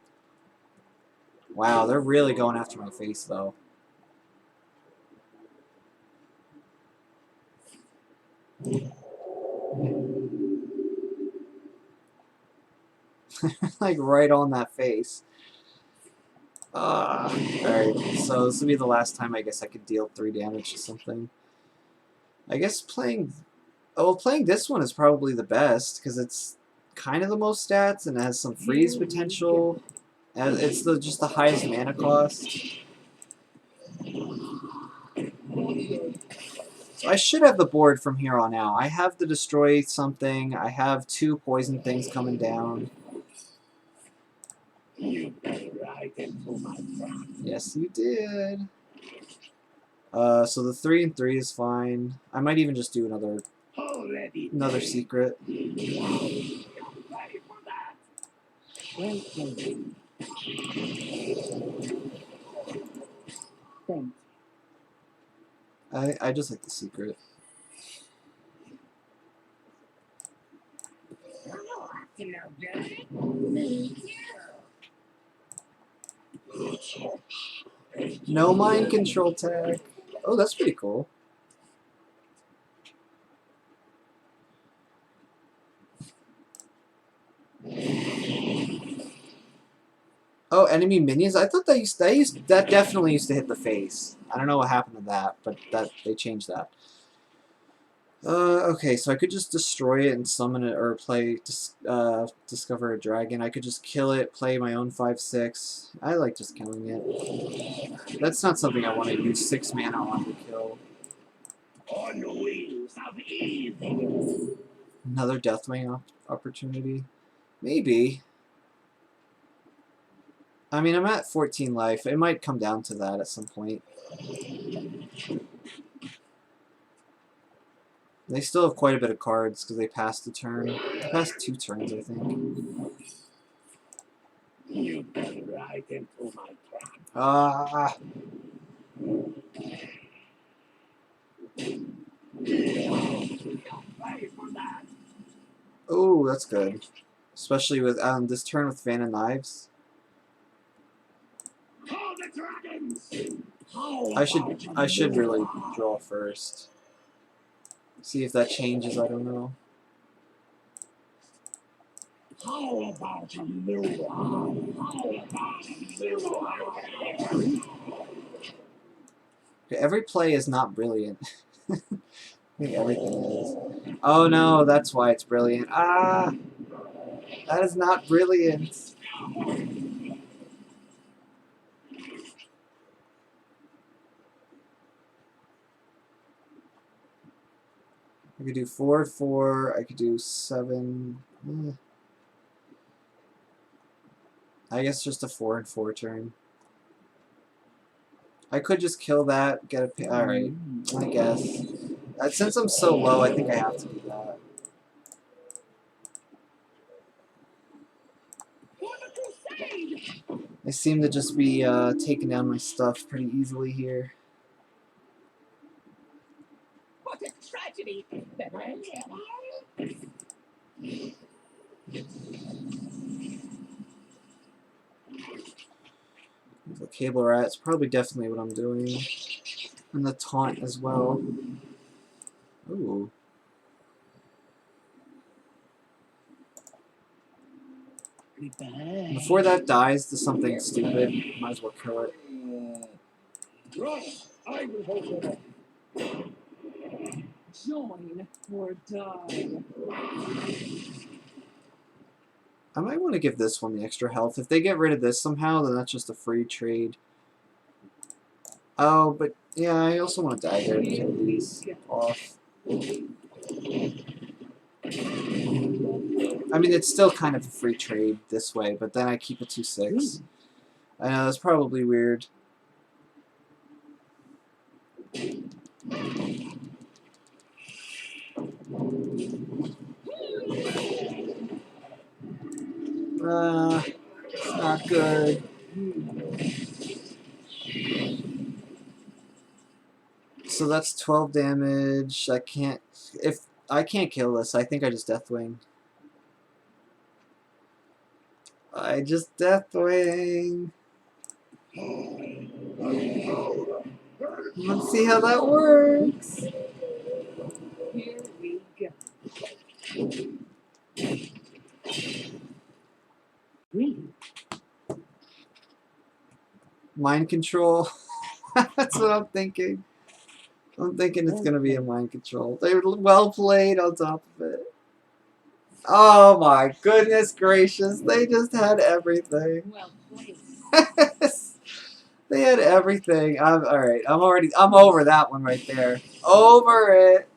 Speaker 1: Wow, they're really going after my face, though. Like, right on that face. Alright, so this will be the last time I guess I could deal 3 damage to something. I guess playing... Oh, well, playing this one is probably the best, because it's kind of the most stats, and it has some freeze potential. And it's just the highest mana cost. So I should have the board from here on out. I have to destroy something. I have 2 poison things coming down. Yes, you did. So the 3 and 3 is fine. I might even just do another secret. I just like the secret. No mind control tag. Oh, that's pretty cool. Oh, enemy minions. I thought that definitely used to hit the face. I don't know what happened to that, but that they changed that. Okay, so I could just destroy it and summon it, or discover a dragon. I could just kill it, play my own 5/6. I like just killing it. That's not something I want to use 6 mana on to kill.
Speaker 2: On the wings of evil.
Speaker 1: Another Deathwing opportunity? Maybe. I mean, I'm at 14 life. It might come down to that at some point. They still have quite a bit of cards because they passed a turn. They passed 2 turns, I think.
Speaker 2: You fell right into my trap.
Speaker 1: Ah!
Speaker 2: Pay for that.
Speaker 1: Oh, that's good. Especially with this turn with Fan of Knives.
Speaker 2: Call the dragons.
Speaker 1: I should really draw first. See if that changes, I don't know.
Speaker 2: How about a new one? How about a new one?
Speaker 1: Okay, every play is not brilliant. I think everything is. Oh no, that's why it's brilliant. Ah! That is not brilliant. I could do 4/4. I could do 7. I guess just a 4/4 turn. I could just kill that, get a. Alright, I guess. Since I'm so low, I think I have to do that. I seem to just be taking down my stuff pretty easily here.
Speaker 2: What a tragedy that I live.
Speaker 1: The cable rat's probably definitely what I'm doing. And the taunt as well. Ooh. Before that dies to something stupid, might as well kill it.
Speaker 2: Rush, I will hold it. Join or die.
Speaker 1: I might want to give this one the extra health. If they get rid of this somehow, then that's just a free trade. Oh, but yeah, I also want a dagger to kill these off. I mean, it's still kind of a free trade this way, but then I keep a 2/6. I know, that's probably weird. It's not good. So that's 12 damage. I can't... If I can't kill this, I think I just Deathwing. I just Deathwing. Let's see how that works.
Speaker 2: Here we go. Really?
Speaker 1: Mind control. That's what I'm thinking. I'm thinking it's gonna be a mind control. They were well played on top of it. Oh my goodness gracious! They just had everything.
Speaker 2: Well played.
Speaker 1: They had everything. All right. I'm over that one right there. Over it.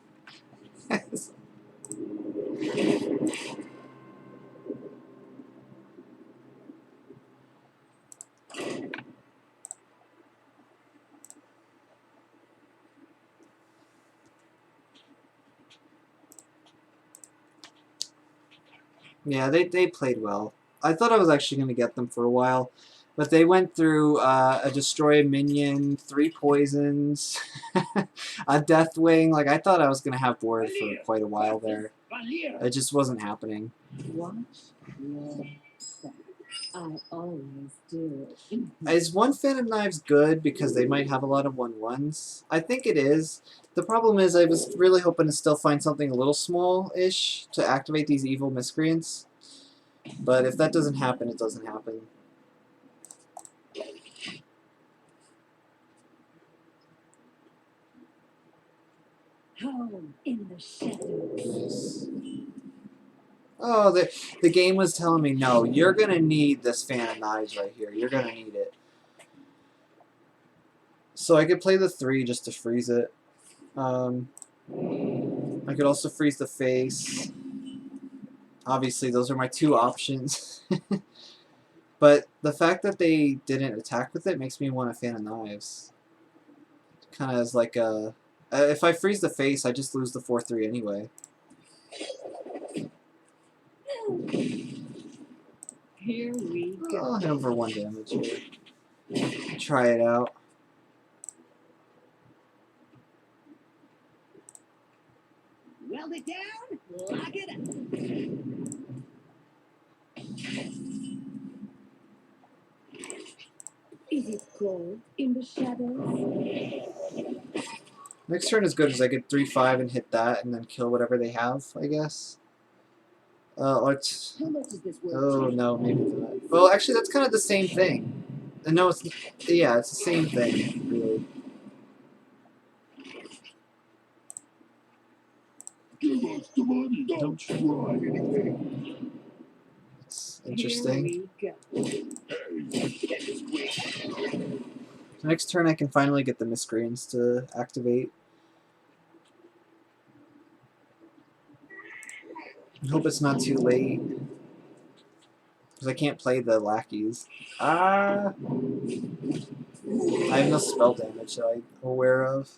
Speaker 1: Yeah, they played well. I thought I was actually going to get them for a while, but they went through a destroy a minion, 3 poisons, a Deathwing. Like, I thought I was going to have board for quite a while there. It just wasn't happening.
Speaker 2: Watch your step. I always do.
Speaker 1: Is one Fan of Knives good because they might have a lot of 1/1s? I think it is. The problem is I was really hoping to still find something a little small-ish to activate these Evil Miscreants. But if that doesn't happen, it doesn't happen.
Speaker 2: Home in the shadows.
Speaker 1: Oh, the game was telling me, no, you're going to need this fan of knives right here. You're going to need it. So I could play the 3 just to freeze it. I could also freeze the face. Obviously, those are my 2 options. But the fact that they didn't attack with it makes me want a fan of knives. Kind of as like a... if I freeze the face, I just lose the 4-3 anyway.
Speaker 2: Here we go.
Speaker 1: I'll hit him for 1 damage here. Try it out.
Speaker 2: Weld it down, lock it up. Is it cold in the shadows?
Speaker 1: Next turn is good because I get 3-5 and hit that and then kill whatever they have, I guess. Let's...
Speaker 2: How much is this worth?
Speaker 1: Oh, no, maybe not. Well, actually, that's kind of the same thing. No, it's... Yeah, it's the same thing, really.
Speaker 2: Give us the money. Don't try anything.
Speaker 1: It's interesting.
Speaker 2: Here we go.
Speaker 1: So next turn I can finally get the Miscreants to activate. I hope it's not too late. Because I can't play the lackeys. Ah! I have no spell damage that I'm aware of.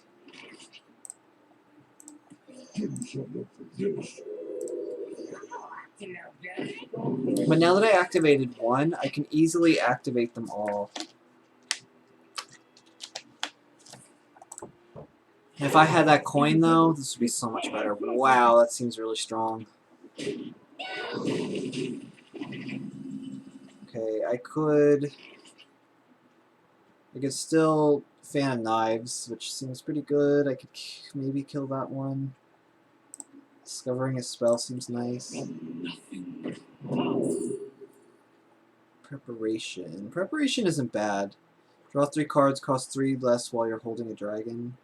Speaker 1: But now that I activated 1, I can easily activate them all. If I had that coin, though, this would be so much better. Wow, that seems really strong. Okay, I could still fan of knives, which seems pretty good. I could maybe kill that one. Discovering a spell seems nice. Preparation. Preparation isn't bad. Draw 3 cards, cost 3 less while you're holding a dragon.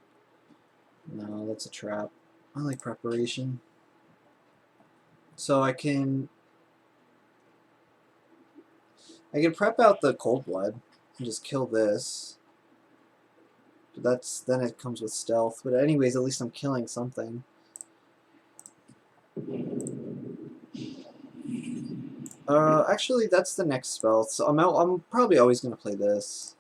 Speaker 1: No, that's a trap. I like preparation. So I can prep out the cold blood and just kill this. But then it comes with stealth. But anyways, at least I'm killing something. Actually, that's the next spell. So I'm probably always gonna play this.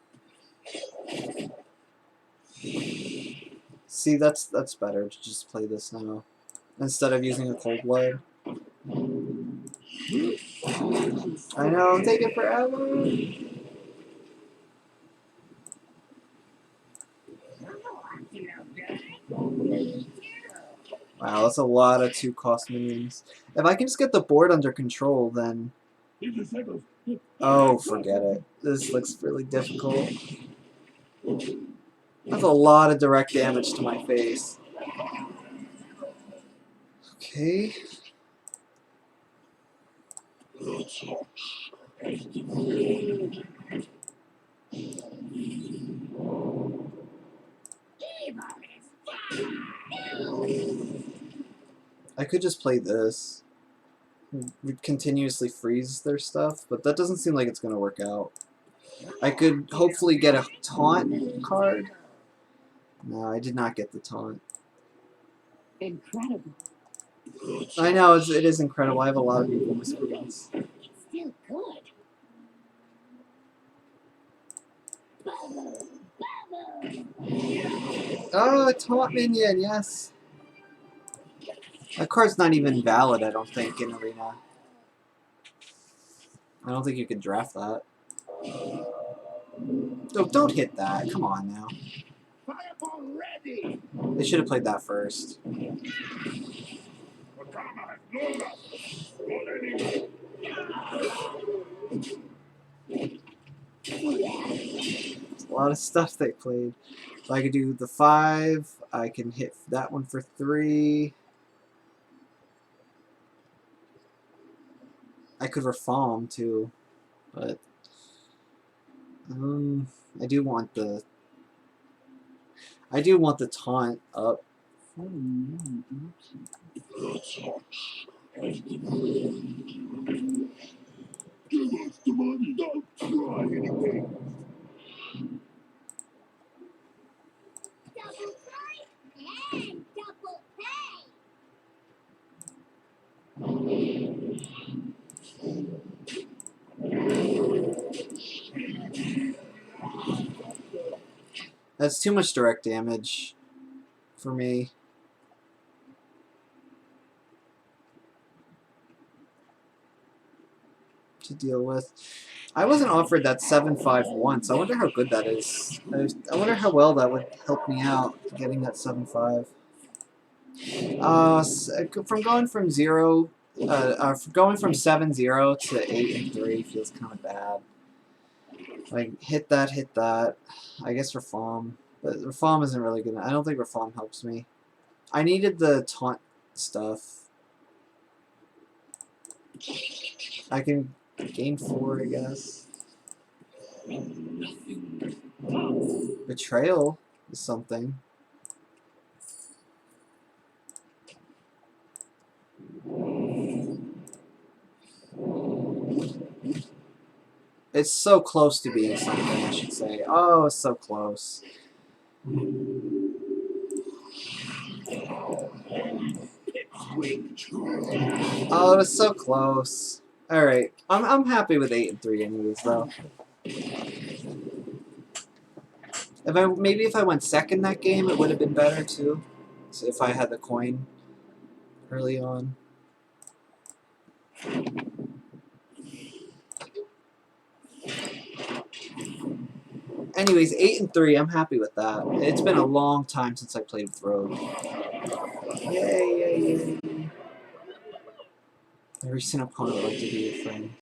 Speaker 1: See, that's better to just play this now instead of using a cold blood. I know, I'm taking forever. Wow, that's a lot of 2-cost minions. If I can just get the board under control, then... Oh, forget it. This looks really difficult. That's a lot of direct damage to my face. Okay. I could just play this. We'd continuously freeze their stuff, but that doesn't seem like it's going to work out. I could hopefully get a taunt card. No, I did not get the taunt.
Speaker 2: Incredible.
Speaker 1: I know, it is incredible. I have a lot of Evil Miscreants.
Speaker 2: It's still good.
Speaker 1: Oh, a taunt minion, yes. That card's not even valid, I don't think, in Arena. I don't think you can draft that. Oh, don't hit that. Come on now. They should have played that first. There's a lot of stuff they played. So I could do the 5. I can hit that one for 3. I could reform too, but I do want the taunt up.
Speaker 2: Give us the money. Don't try anything. Double pay and double pay.
Speaker 1: That's too much direct damage for me to deal with. I wasn't offered that 7.5 once. I wonder how good that is. I wonder how well that would help me out getting that 7.5. From going from 7-0 to 8-3 feels kind of bad. Like hit that. I guess Reform, but Reform isn't really gonna. I don't think Reform helps me. I needed the taunt stuff. I can gain 4, I guess. Betrayal is something. It's so close to being something, I should say. Oh, it's so close. Oh, it was so close. Alright. I'm happy with 8-3 anyways, though. Maybe if I went second that game, it would have been better, too. So if I had the coin early on. Anyways, 8-3, I'm happy with that. It's been a long time since I played with Rogue. Yay, yay, yay. A recent opponent would like to be your friend.